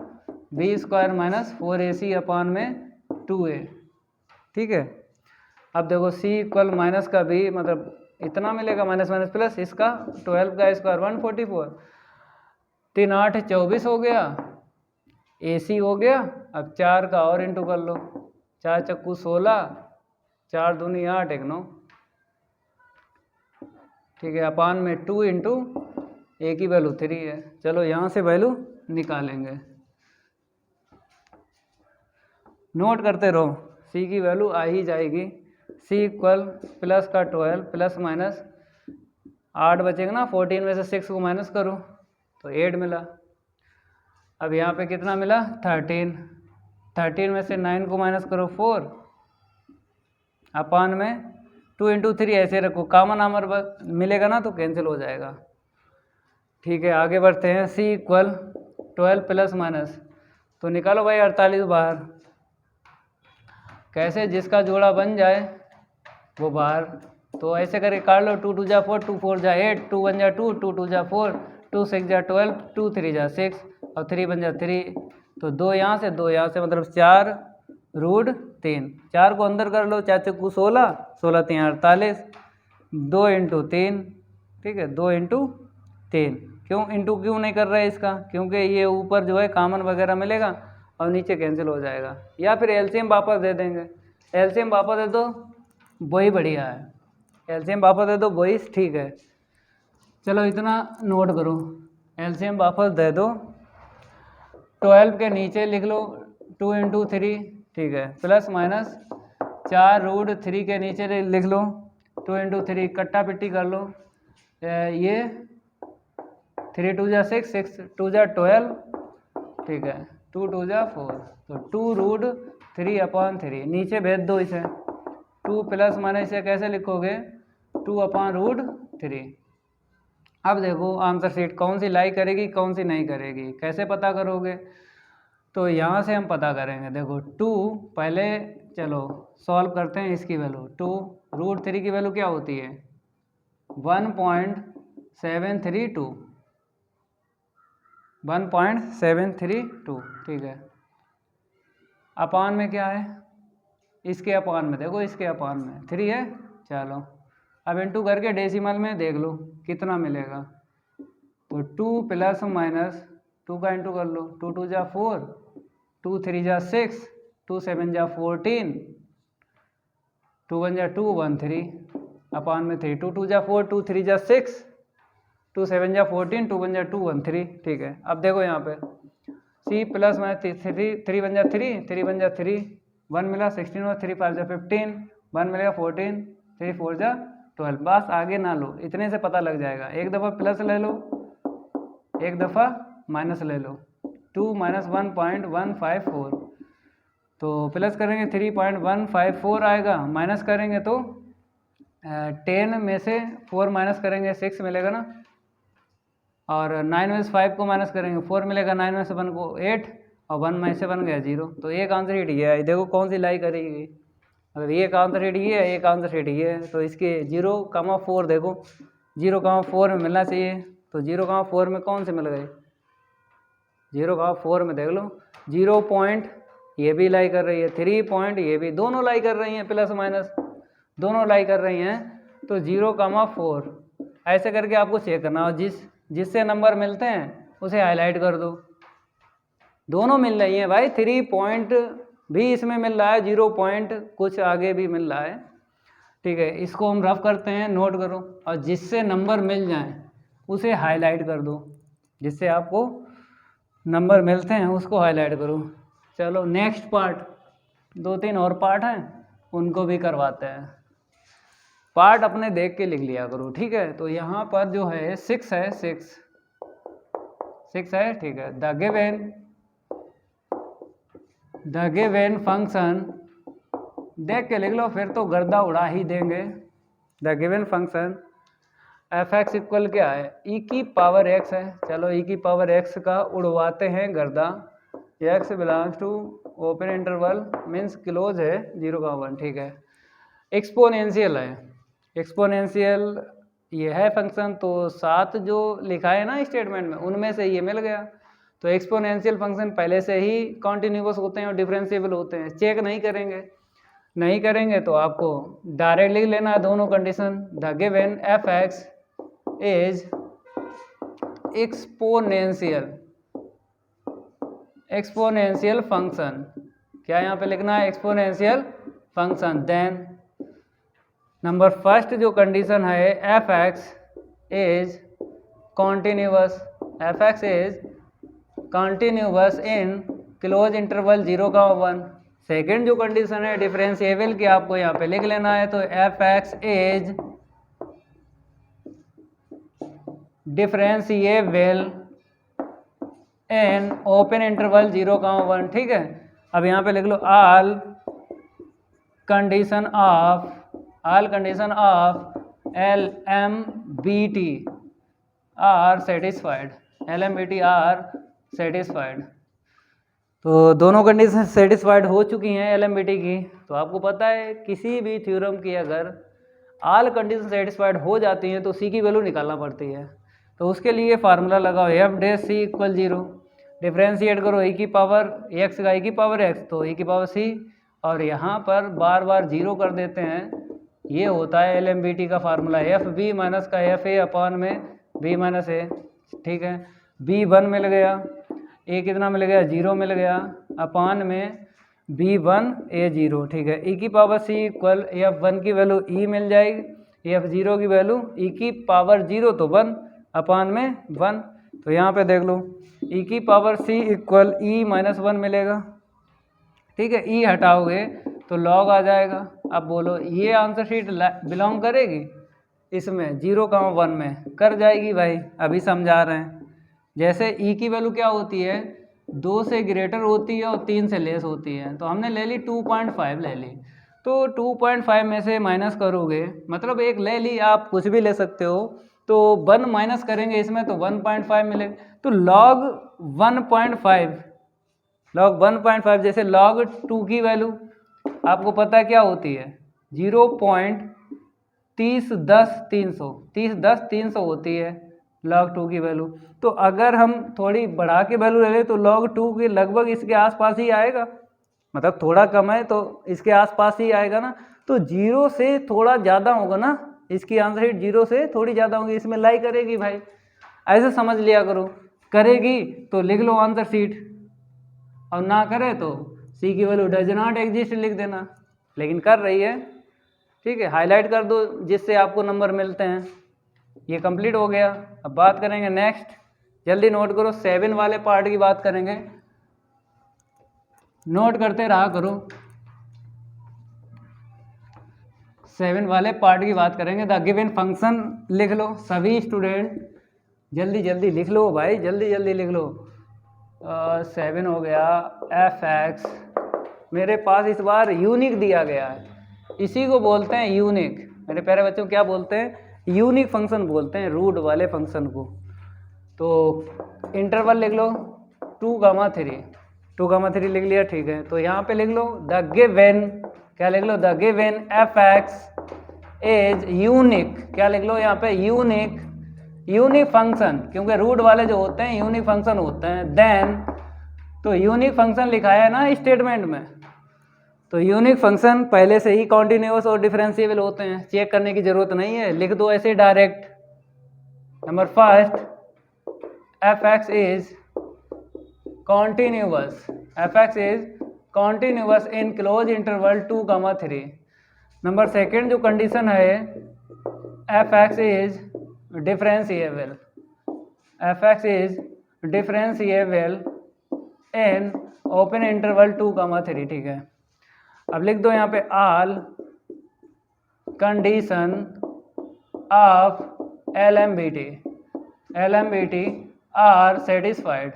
B² minus 4AC/2A। ठीक है, अब देखो C माइनस का B मतलब इतना मिलेगा, माइनस माइनस प्लस, इसका 12 का स्क्वायर 144, 3 8 24 हो गया, AC हो गया। अब 4 का और इंटू कर लो, 4 चक्कू 16, 4 दूनी 8 1 9। ठीक है, अपान में 2 इंटू A की वैल्यू 3 है, चलो यहाँ से वैल्यू निकालेंगे, नोट करते रहो, C की वैल्यू आ ही जाएगी। C प्लस का 12 प्लस माइनस 8 बचेगा ना, 14 में से 6 को माइनस करो तो 8 मिला। अब यहाँ पे कितना मिला 13, 13 में से 9 को माइनस करो 4, अपान में 2 इंटू 3 ऐसे रखो, कॉमन नंबर मिलेगा ना तो कैंसिल हो जाएगा। ठीक है, आगे बढ़ते हैं। C 12 प्लस माइनस, तो निकालो भाई 48 बाहर, कैसे, जिसका जोड़ा बन जाए वो बाहर, तो ऐसे करके काट लो, 2 2 जा 4, 2 4 जा 8, 2 1 जा 2, 2 2 जा 4, 2 6 जा 12, 2 3 जा 6 और 3 बन जा 3, तो 2 यहाँ से 2 यहाँ से, मतलब 4√3, 4 को अंदर कर लो, 4 चक्कू 16, 16 3 48, 2 इंटू 3। ठीक है, 2 इंटू 3, क्यों इंटू क्यों नहीं कर रहे इसका, क्योंकि ये ऊपर जो है कॉमन वगैरह मिलेगा और नीचे कैंसिल हो जाएगा, या फिर एलसीएम वापस दे देंगे, एलसीएम वापस दे दो वही बढ़िया है, एलसीएम वापस दे दो वही ठीक है। चलो इतना नोट करो, एलसीएम वापस दे दो, 12 के नीचे लिख लो 2 इंटू 3। ठीक है, प्लस माइनस 4√3 के नीचे लिख लो 2 इंटू 3, कट्टा पिट्टी कर लो, ये 3 2 जा 6, 6 2 जा 12। ठीक है, 2 2 जा 4, तो 2√3/3, नीचे भेज दो इसे, 2 प्लस माइनस इसे कैसे लिखोगे 2/√3। अब देखो आंसर शीट कौन सी लाई करेगी कौन सी नहीं करेगी, कैसे पता करोगे, तो यहाँ से हम पता करेंगे। देखो 2 पहले चलो सॉल्व करते हैं इसकी वैल्यू, 2√3 की वैल्यू क्या होती है 1.2 1.732 1.732, ठीक है। अपान में क्या है, इसके अपान में, देखो इसके अपान में 3 है। चलो अब इनटू करके डेसिमल में देख लो कितना मिलेगा। तो 2 प्लस माइनस 2 का इंटू कर लो, 2 2 जा 4, 2 3 जा 6, 2 7 जा 14, 2 1 जा 2 1 3 अपान में 3, 2 2 जा 4, 2 3 जा 6, 2 7 जा 14, 2 1 जा 2 1 3, ठीक है। अब देखो यहाँ पे c प्लस माइनस 3 1 जा 3, 3 1 जा 3, 1 मिला 16 और 3 5 जा 15, 1 मिलेगा 14, 3 4 जा 12। बस आगे ना लो, इतने से पता लग जाएगा। एक दफ़ा प्लस ले लो, एक दफ़ा माइनस ले लो। 2 माइनस 1.154, तो प्लस करेंगे 3.154 आएगा, माइनस करेंगे तो 10 में से 4 माइनस करेंगे 6 मिलेगा ना, और 9 में से 5 को माइनस करेंगे 4 मिलेगा, 9 में से 1 को 8 और 1 में से 1 गया 0। तो एक आंसर शीट ये है। देखो कौन सी लाई करेगी, अगर एक आंसर शीट ये है, एक आंसर शीट ये है, तो इसके 0,4 देखो 0,4 में मिलना चाहिए। तो 0,4 में कौन से मिल गए, 0,4 में देख लो 0 पॉइंट ये भी लाई कर रही है, 3 पॉइंट ये भी, दोनों लाई कर रही हैं, प्लस माइनस दोनों लाई कर रही हैं। तो 0,4 ऐसे करके आपको चेक करना, और जिससे नंबर मिलते हैं उसे हाईलाइट कर दो। दोनों मिल रही हैं भाई, 3 पॉइंट भी इसमें मिल रहा है, 0 पॉइंट कुछ आगे भी मिल रहा है, ठीक है। इसको हम रफ करते हैं, नोट करो, और जिससे नंबर मिल जाए उसे हाईलाइट कर दो, जिससे आपको नंबर मिलते हैं उसको हाईलाइट करो। चलो नेक्स्ट पार्ट, 2-3 और पार्ट हैं उनको भी करवाते हैं। पार्ट अपने देख के लिख लिया करो, ठीक है। तो यहाँ पर जो है 6 है, 6 है, ठीक है। द गिवन फंक्शन, देख के लिख लो, फिर तो गर्दा उड़ा ही देंगे। The given function F x equal क्या है, ई की पावर एक्स है। चलो ई की पावर एक्स का उड़वाते हैं गर्दा। X belongs to open interval means close है 0,1, ठीक है। एक्सपोनेंशियल है, एक्सपोनेंशियल ये है फंक्शन, तो 7 जो लिखा है ना स्टेटमेंट में उनमें से ये मिल गया। तो एक्सपोनेंशियल फंक्शन पहले से ही कॉन्टिन्यूअस होते हैं और डिफरेंशिएबल होते हैं, चेक नहीं करेंगे तो आपको डायरेक्ट लिख लेना है दोनों कंडीशन। The given f x is exponential function, क्या यहाँ पे लिखना है, exponential function. Then number first जो कंडीशन है, f x is continuous in close interval 0,1। Second जो कंडीशन है डिफरेंशिएबल की, आपको यहाँ पे लिख लेना है। तो f x is differentiable in open interval 0,1, ठीक है। अब यहाँ पे लिख लो all condition of LMBT are satisfied. तो दोनों कंडीशन सेटिस्फाइड हो चुकी हैं LMBT की। तो आपको पता है किसी भी थ्योरम की अगर ऑल कंडीशन सेटिस्फाइड हो जाती हैं तो C की वैल्यू निकालना पड़ती है। तो उसके लिए फार्मूला लगाओ F dash c equal 0, differentiate करो e की पावर x का e की पावर x, तो e की पावर c, और यहाँ पर बार बार 0 कर देते हैं। ये होता है LMBT का फार्मूला, एफ बी माइनस का एफ ए अपान में बी माइनस ए, ठीक है। बी 1 मिल गया, ए कितना मिल गया 0 मिल गया, अपान में B1 A0, ठीक है। e की पावर c इक्वल F1 की वैल्यू e मिल जाएगी, F0 की वैल्यू e की पावर 0 तो 1 अपान में 1। तो यहाँ पे देख लो e की power c equal e minus 1 मिलेगा, ठीक है। e हटाओगे तो log आ जाएगा। अब बोलो ये आंसर शीट बिलोंग करेगी इसमें 0,1 में, कर जाएगी भाई, अभी समझा रहे हैं। जैसे e की वैल्यू क्या होती है, 2 से ग्रेटर होती है और 3 से लेस होती है। तो हमने ले ली 2.5 ले ली, तो 2.5 में से माइनस करोगे, मतलब एक ले ली, आप कुछ भी ले सकते हो। तो 1 माइनस करेंगे इसमें तो 1.5 मिलेगा। तो log 1.5 जैसे log 2 की वैल्यू आपको पता है क्या होती है, 0.30 10 300 होती है। log 2 की वैल्यू। तो अगर हम थोड़ी बढ़ा के वैल्यू ले लें तो log 2 के लगभग इसके आसपास ही आएगा, मतलब थोड़ा कम है तो इसके आसपास ही आएगा ना। तो 0 से थोड़ा ज़्यादा होगा ना, इसकी आंसर शीट 0 से थोड़ी ज़्यादा होगी, इसमें लाई करेगी भाई, ऐसे समझ लिया करो। करेगी तो लिख लो आंसर शीट, और ना करे तो सी की वैल्यू डज नॉट एग्जिस्ट लिख देना। लेकिन कर रही है, ठीक है, हाईलाइट कर दो जिससे आपको नंबर मिलते हैं। ये कंप्लीट हो गया। अब बात करेंगे नेक्स्ट, जल्दी नोट करो, 7 वाले पार्ट की बात करेंगे, नोट करते रहा करो। 7 वाले पार्ट की बात करेंगे। द गिवन फंक्शन लिख लो सभी स्टूडेंट, जल्दी जल्दी लिख लो भाई, जल्दी जल्दी लिख लो। 7 हो गया, एफ एक्स, मेरे पास इस बार यूनिक दिया गया है, इसी को बोलते हैं यूनिक। मेरे प्यारे बच्चों क्या बोलते हैं? यूनिक फंक्शन बोलते हैं रूट वाले फंक्शन को। तो इंटरवल लिख लो 2,3, 2,3 लिख लिया, ठीक है। तो यहाँ पे लिख लो द गिवन, क्या लिख लो? The given f x is unique, क्या लिख लो यहाँ पे? यूनिक, यूनिक फंक्शन, क्योंकि रूट वाले जो होते हैं यूनिक फंक्शन होते हैं। देन, तो यूनिक फंक्शन लिखाया है ना स्टेटमेंट में, तो यूनिक फंक्शन पहले से ही कॉन्टिन्यूअस और डिफरेंशिएबल होते हैं, चेक करने की जरूरत नहीं है, लिख दो ऐसे direct. Number first, f x is continuous, f x is continuous in close interval 2,3। Number second जो कंडीशन है, f x is differentiable, f x is differentiable in open interval 2,3, ठीक है। अब लिख दो यहाँ पे all condition of LMBT, LMBT are satisfied,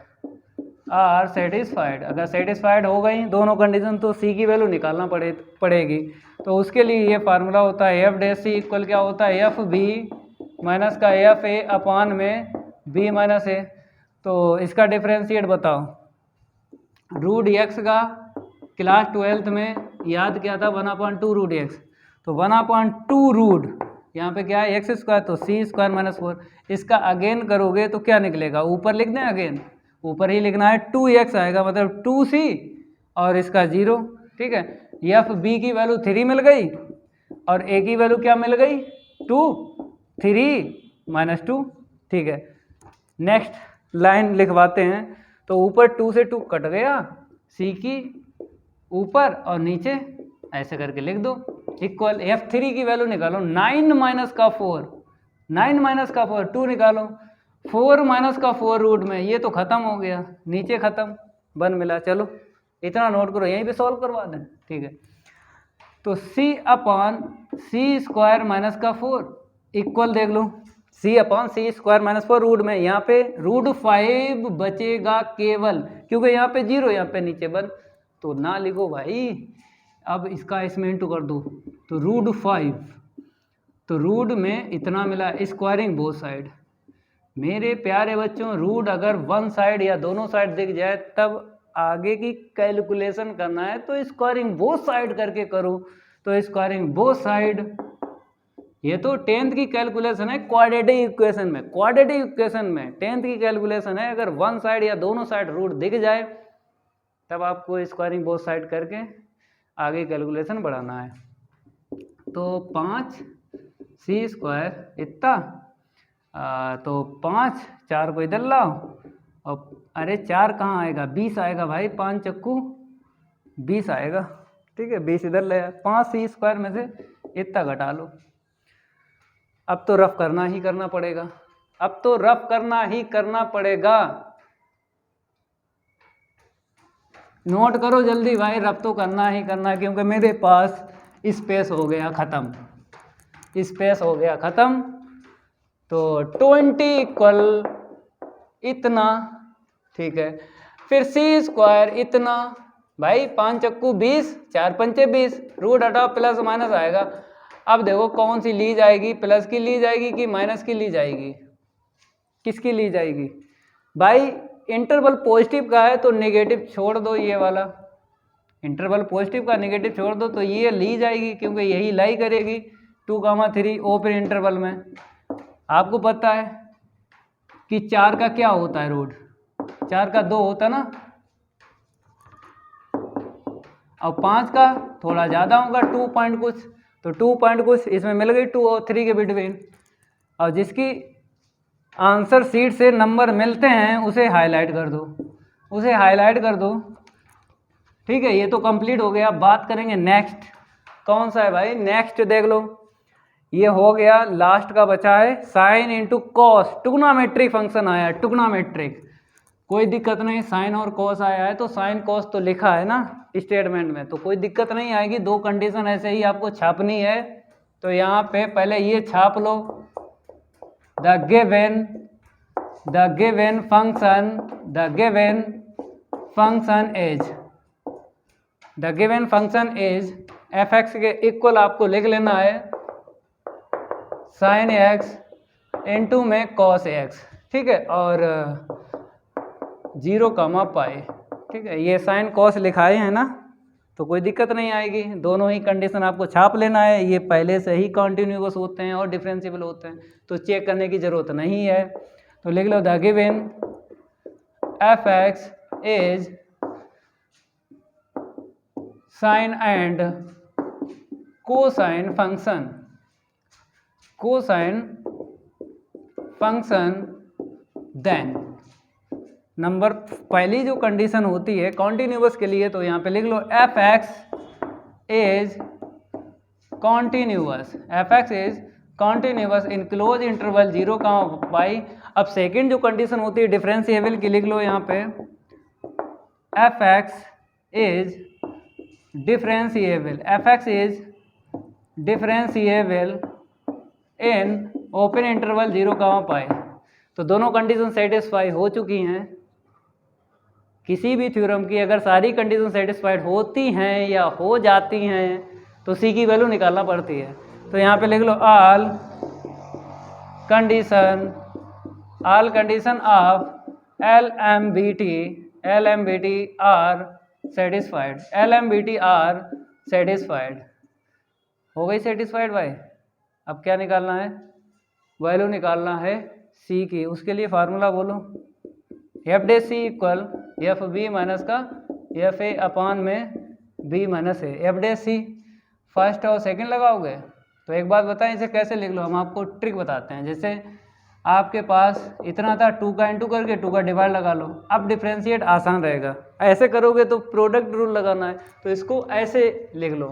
are satisfied. अगर सेटिस्फाइड हो गई दोनों कंडीशन तो सी की वैल्यू निकालना पड़ेगी। तो उसके लिए ये फार्मूला होता है एफ डैश सी इक्वल क्या होता है? एफ बी माइनस का एफ ए अपान में बी माइनस ए। तो इसका डिफरेंशिएट बताओ। रूट एक्स का क्लास 12th में याद किया था 1/2 रूट एक्स, तो 1/2 रूट यहाँ पे क्या है? एक्स स्क्वायर, तो सी स्क्वायर माइनस 4। इसका अगेन करोगे तो क्या निकलेगा? ऊपर लिख दें, अगेन ऊपर ही लिखना है, 2x आएगा, मतलब 2c और इसका 0, ठीक है। एफ बी की वैल्यू 3 मिल गई और ए की वैल्यू क्या मिल गई? 2, 3 माइनस 2, ठीक है। नेक्स्ट लाइन लिखवाते हैं। तो ऊपर 2 से 2 कट गया, सी की ऊपर और नीचे ऐसे करके लिख दो, इक्वल F3 की वैल्यू निकालो 9 माइनस का 4, 9 माइनस का 4 2 निकालो, 4 माइनस का 4 रूट में, ये तो खत्म हो गया, नीचे खत्म 1 मिला। चलो इतना नोट करो, यहीं पे सॉल्व करवा दें, ठीक है। तो C अपान सी स्क्वायर माइनस का 4 इक्वल देख लो C अपान सी स्क्वायर माइनस 4 रूट में, यहाँ पे रूट 5 बचेगा केवल, क्योंकि यहाँ पे 0 यहाँ पे नीचे 1, तो ना लिखो भाई। अब इसका इसमें इंटू कर दो, तो रूट 5, तो रूट में इतना मिला, स्क्वायरिंग बोथ साइड। मेरे प्यारे बच्चों, रूट अगर वन साइड या दोनों साइड दिख जाए तब आगे की कैलकुलेशन करना है तो स्क्वायरिंग बोथ साइड करके करो। तो स्क्वायरिंग बोथ साइड, ये तो 10th की कैलकुलेशन है क्वाड्रेटिक इक्वेशन में, क्वाड्रेटिक इक्वेशन में 10th की कैलकुलेशन है। अगर वन साइड या दोनों साइड रूट दिख जाए तब आपको स्क्वायरिंग बोथ साइड करके आगे कैलकुलेशन बढ़ाना है। तो 5 सी स्क्वायर इतना, तो 5 4 को इधर लाओ, और अरे 4 कहाँ आएगा? 20 आएगा भाई, 5 चक्कू 20 आएगा, ठीक है। 20 इधर ले, 5 सी स्क्वायर में से इतना घटा लो। अब तो रफ करना ही करना पड़ेगा, अब तो रफ करना ही करना पड़ेगा। नोट करो जल्दी भाई, रफ तो करना ही करना है, क्योंकि मेरे पास स्पेस हो गया ख़त्म, स्पेस हो गया ख़त्म। तो 20 इक्वल इतना, ठीक है। फिर सी स्क्वायर इतना, भाई 5 चक्कू 20, 4 पंचे 20, रूट हटाओ प्लस माइनस आएगा। अब देखो कौन सी ली जाएगी, प्लस की ली जाएगी कि माइनस की ली जाएगी? किसकी ली जाएगी भाई? इंटरवल पॉजिटिव का है तो नेगेटिव छोड़ दो, ये वाला इंटरवल पॉजिटिव का नेगेटिव छोड़ दो, तो ये ली जाएगी क्योंकि यही लाई करेगी 2,3 ओपन इंटरवल में। आपको पता है कि 4 का क्या होता है रूट, 4 का 2 होता ना, और 5 का थोड़ा ज़्यादा होगा 2 पॉइंट कुछ, तो 2 पॉइंट कुछ इसमें मिल गई 2 और 3 के बिटवीन। और जिसकी आंसर शीट से नंबर मिलते हैं उसे हाईलाइट कर दो, उसे हाईलाइट कर दो। ठीक है, ये तो कंप्लीट हो गया। बात करेंगे नेक्स्ट, कौन सा है भाई, नेक्स्ट देख लो, ये हो गया, लास्ट का बचा है sine into cos, trigonometric function आया, ट्रिग्नोमेट्रिक, कोई दिक्कत नहीं, साइन और कॉस आया है तो साइन कॉस तो लिखा है ना स्टेटमेंट में, तो कोई दिक्कत नहीं आएगी। 2 कंडीशन ऐसे ही आपको छापनी है, तो यहाँ पे पहले ये छाप लो, the given function is f x के इक्वल आपको लिख लेना है साइन एक्स इंटू में कॉस एक्स, ठीक है, और 0, पाई, ठीक है, ये साइन कॉस लिखाए हैं ना, तो कोई दिक्कत नहीं आएगी। दोनों ही कंडीशन आपको छाप लेना है, ये पहले से ही कॉन्टिन्यूअस होते हैं और डिफरेंशिएबल होते हैं, तो चेक करने की ज़रूरत नहीं है। तो लिख लो, the given f x is sine and cosine function then number, पहली जो कंडीशन होती है कॉन्टिन्यूअस के लिए, तो यहाँ पे लिख लो f x is continuous in close interval 0, pi. अब सेकंड जो कंडीशन होती है डिफरेंशिएबल की, लिख लो यहाँ पे F x is differentiable in open interval 0, पाई। तो दोनों कंडीशन सेटिस्फाई हो चुकी हैं। किसी भी थ्योरम की अगर सारी कंडीशन सेटिस्फाइड होती हैं या हो जाती हैं तो सी की वैल्यू निकालना पड़ती है। तो यहाँ पे लिख लो all condition of L M B T are satisfied, हो गई सेटिस्फाइड भाई। अब क्या निकालना है, वैल्यू निकालना है सी की, उसके लिए फार्मूला बोलो, F dash c equal f b minus का एफ ए अपान में b minus a. F dash C first और सेकंड लगाओगे, तो एक बात बताएं इसे कैसे लिख लो, हम आपको ट्रिक बताते हैं। जैसे आपके पास इतना था, 2 का इंटू करके 2 का डिवाइड लगा लो, अब डिफ्रेंशिएट आसान रहेगा। ऐसे करोगे तो प्रोडक्ट रूल लगाना है, तो इसको ऐसे लिख लो,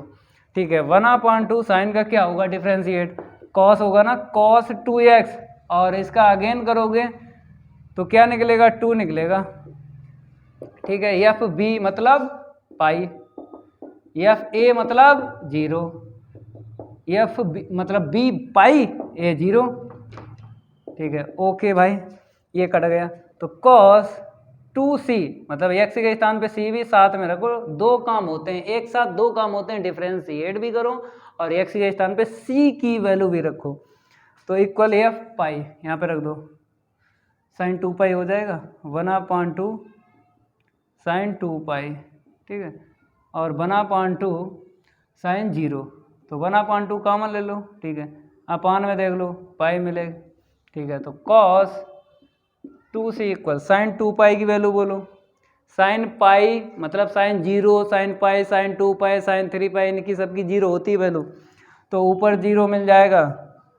ठीक है। 1/2 साइन का क्या होगा डिफ्रेंशिएट, कॉस होगा ना, cos 2x, और इसका अगेन करोगे तो क्या निकलेगा, 2 निकलेगा, ठीक है। एफ बी मतलब पाई, एफ ए मतलब 0, एफ बी मतलब बी पाई ए 0, ठीक है। ओके भाई, ये कट गया। तो cos 2c मतलब x के स्थान पे c भी साथ में रखो, 2 काम होते हैं एक साथ, 2 काम होते हैं, डिफ्रेंशिएट भी करो और x के स्थान पे c की वैल्यू भी रखो। तो इक्वल एफ पाई यहाँ पे रख दो, साइन 2 पाई हो जाएगा, 1/2 साइन 2 पाई, ठीक है, और 1/2 साइन 0, तो 1/2 कॉमन ले लो, ठीक है, अपान में देख लो पाई मिलेगा, ठीक है। तो cos 2c इक्वल साइन 2 पाई की वैल्यू बोलो, साइन पाई मतलब साइन 0, साइन पाई, साइन 2 पाई, साइन 3 पाई, इनकी सबकी 0 होती है वैल्यू, तो ऊपर 0 मिल जाएगा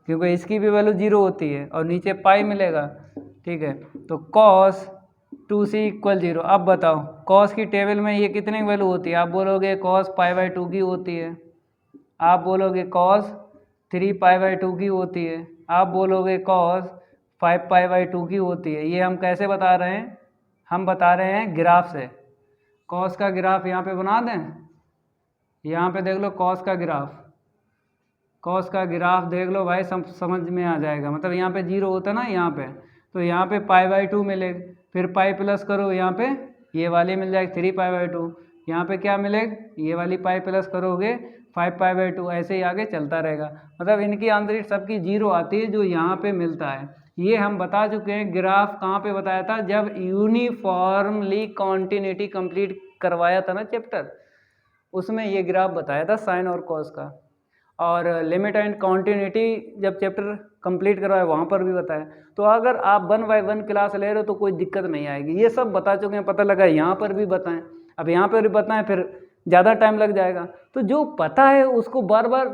क्योंकि इसकी भी वैल्यू 0 होती है, और नीचे पाई मिलेगा, ठीक है। तो cos 2c इक्वल 0। अब बताओ cos की टेबल में ये कितने की वैल्यू होती है, आप बोलोगे cos π/2 की होती है, आप बोलोगे cos 3 π/2 की होती है, आप बोलोगे cos 5 π/2 की होती है। ये हम कैसे बता रहे हैं, हम बता रहे हैं ग्राफ से। cos का ग्राफ यहाँ पे बना दें, यहाँ पे देख लो cos का ग्राफ देख लो भाई, समझ में आ जाएगा। मतलब यहाँ पे 0 होता है ना यहाँ पे, तो यहाँ पे π/2 मिलेगा, फिर पाई प्लस करो, यहाँ पे ये वाली मिल जाएगी 3 π/2, यहाँ पे क्या मिलेगा, ये वाली पाई प्लस करोगे 5 π/2, ऐसे ही आगे चलता रहेगा। मतलब इनकी आंतरिक सबकी 0 आती है जो यहाँ पे मिलता है। ये हम बता चुके हैं, ग्राफ कहाँ पे बताया था, जब यूनिफॉर्मली कॉन्टिन्यूटी कंप्लीट करवाया था ना चैप्टर, उसमें ये ग्राफ बताया था साइन और कॉस का। और लिमिट एंड कॉन्टिन्यूटी जब चैप्टर कंप्लीट करवाए वहाँ पर भी बताया। तो अगर आप 1 बाय 1 क्लास ले रहे हो तो कोई दिक्कत नहीं आएगी। ये सब बता चुके हैं, पता लगा यहाँ पर भी बताएं, अब यहाँ पर भी बताएं फिर ज़्यादा टाइम लग जाएगा। तो जो पता है उसको बार बार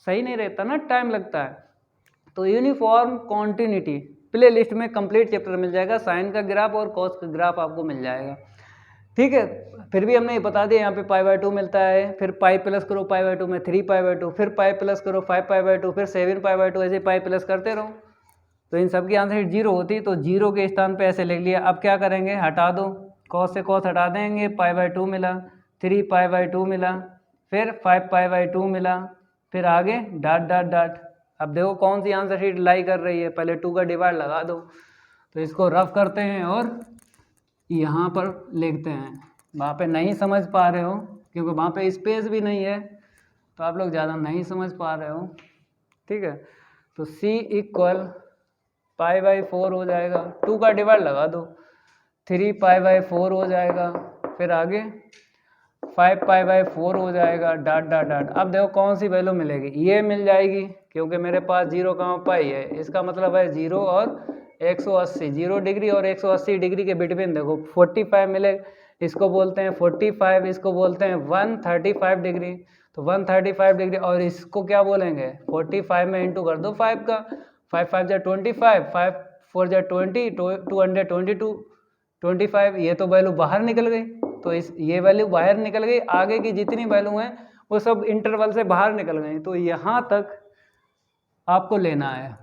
सही नहीं रहता ना, टाइम लगता है। तो यूनिफॉर्म कॉन्टिन्यूटी प्ले लिस्ट में कंप्लीट चैप्टर मिल जाएगा, साइन का ग्राफ और कॉस का ग्राफ आपको मिल जाएगा। ठीक है, फिर भी हमने ये बता दिया यहाँ पे π/2 मिलता है, फिर पाई प्लस करो π/2 में 3π/2, फिर पाई प्लस करो 5π/2, फिर 7π/2, ऐसे पाई प्लस करते रहो। तो इन सब की आंसर शीट 0 होती, तो 0 के स्थान पे ऐसे लिख लिया। अब क्या करेंगे, हटा दो, कॉस से कॉस हटा देंगे, π/2 मिला, 3π/2 मिला, फिर 5π/2 मिला, फिर आगे डॉट डॉट डॉट। अब देखो कौन सी आंसर शीट लाई कर रही है, पहले 2 का डिवाइड लगा दो। तो इसको रफ करते हैं और यहाँ पर लिखते हैं। वहाँ पे नहीं समझ पा रहे हो क्योंकि वहाँ पे स्पेस भी नहीं है, तो आप लोग ज़्यादा नहीं समझ पा रहे हो। ठीक है, तो C इक्वल π/4 हो जाएगा, 2 का डिवाइड लगा दो, 3π/4 हो जाएगा, फिर आगे 5π/4 हो जाएगा, डॉट डॉट डॉट। अब देखो कौन सी वैल्यू मिलेगी, ये मिल जाएगी क्योंकि मेरे पास 0 कहाँ पाई है, इसका मतलब है 0 और 180, 0 डिग्री और 180 डिग्री के बिटवीन देखो 45 मिले, इसको बोलते हैं 45, इसको बोलते हैं 135 डिग्री। तो 135 डिग्री और इसको क्या बोलेंगे, 45 में इंटू कर दो 5 का, 5 5 जा 25, 5 4 जा 20, 222, 25, ये तो वैल्यू बाहर निकल गई। तो इस ये वैल्यू बाहर निकल गई, आगे की जितनी वैल्यू हैं वो सब इंटरवल से बाहर निकल गई। तो यहाँ तक आपको लेना है,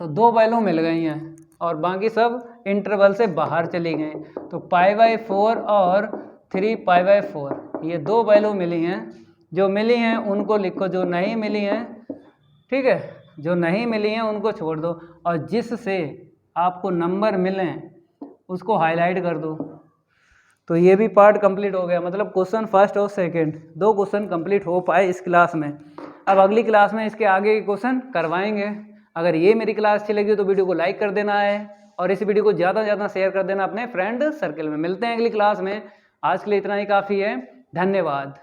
तो 2 वैल्यू मिल गई हैं और बाकी सब इंटरवल से बाहर चली गई। तो π/4 और 3π/4 ये 2 वैल्यू मिली हैं। जो मिली हैं उनको लिखो, जो नहीं मिली हैं, ठीक है, जो नहीं मिली हैं उनको छोड़ दो, और जिससे आपको नंबर मिलें उसको हाईलाइट कर दो। तो ये भी पार्ट कंप्लीट हो गया, मतलब क्वेश्चन फर्स्ट और सेकंड 2 क्वेश्चन कंप्लीट हो पाए इस क्लास में। अब अगली क्लास में इसके आगे के क्वेश्चन करवाएंगे। अगर ये मेरी क्लास अच्छी लगी तो वीडियो को लाइक कर देना है और इस वीडियो को ज़्यादा से ज़्यादा शेयर कर देना अपने फ्रेंड सर्कल में। मिलते हैं अगली क्लास में, आज के लिए इतना ही काफ़ी है, धन्यवाद।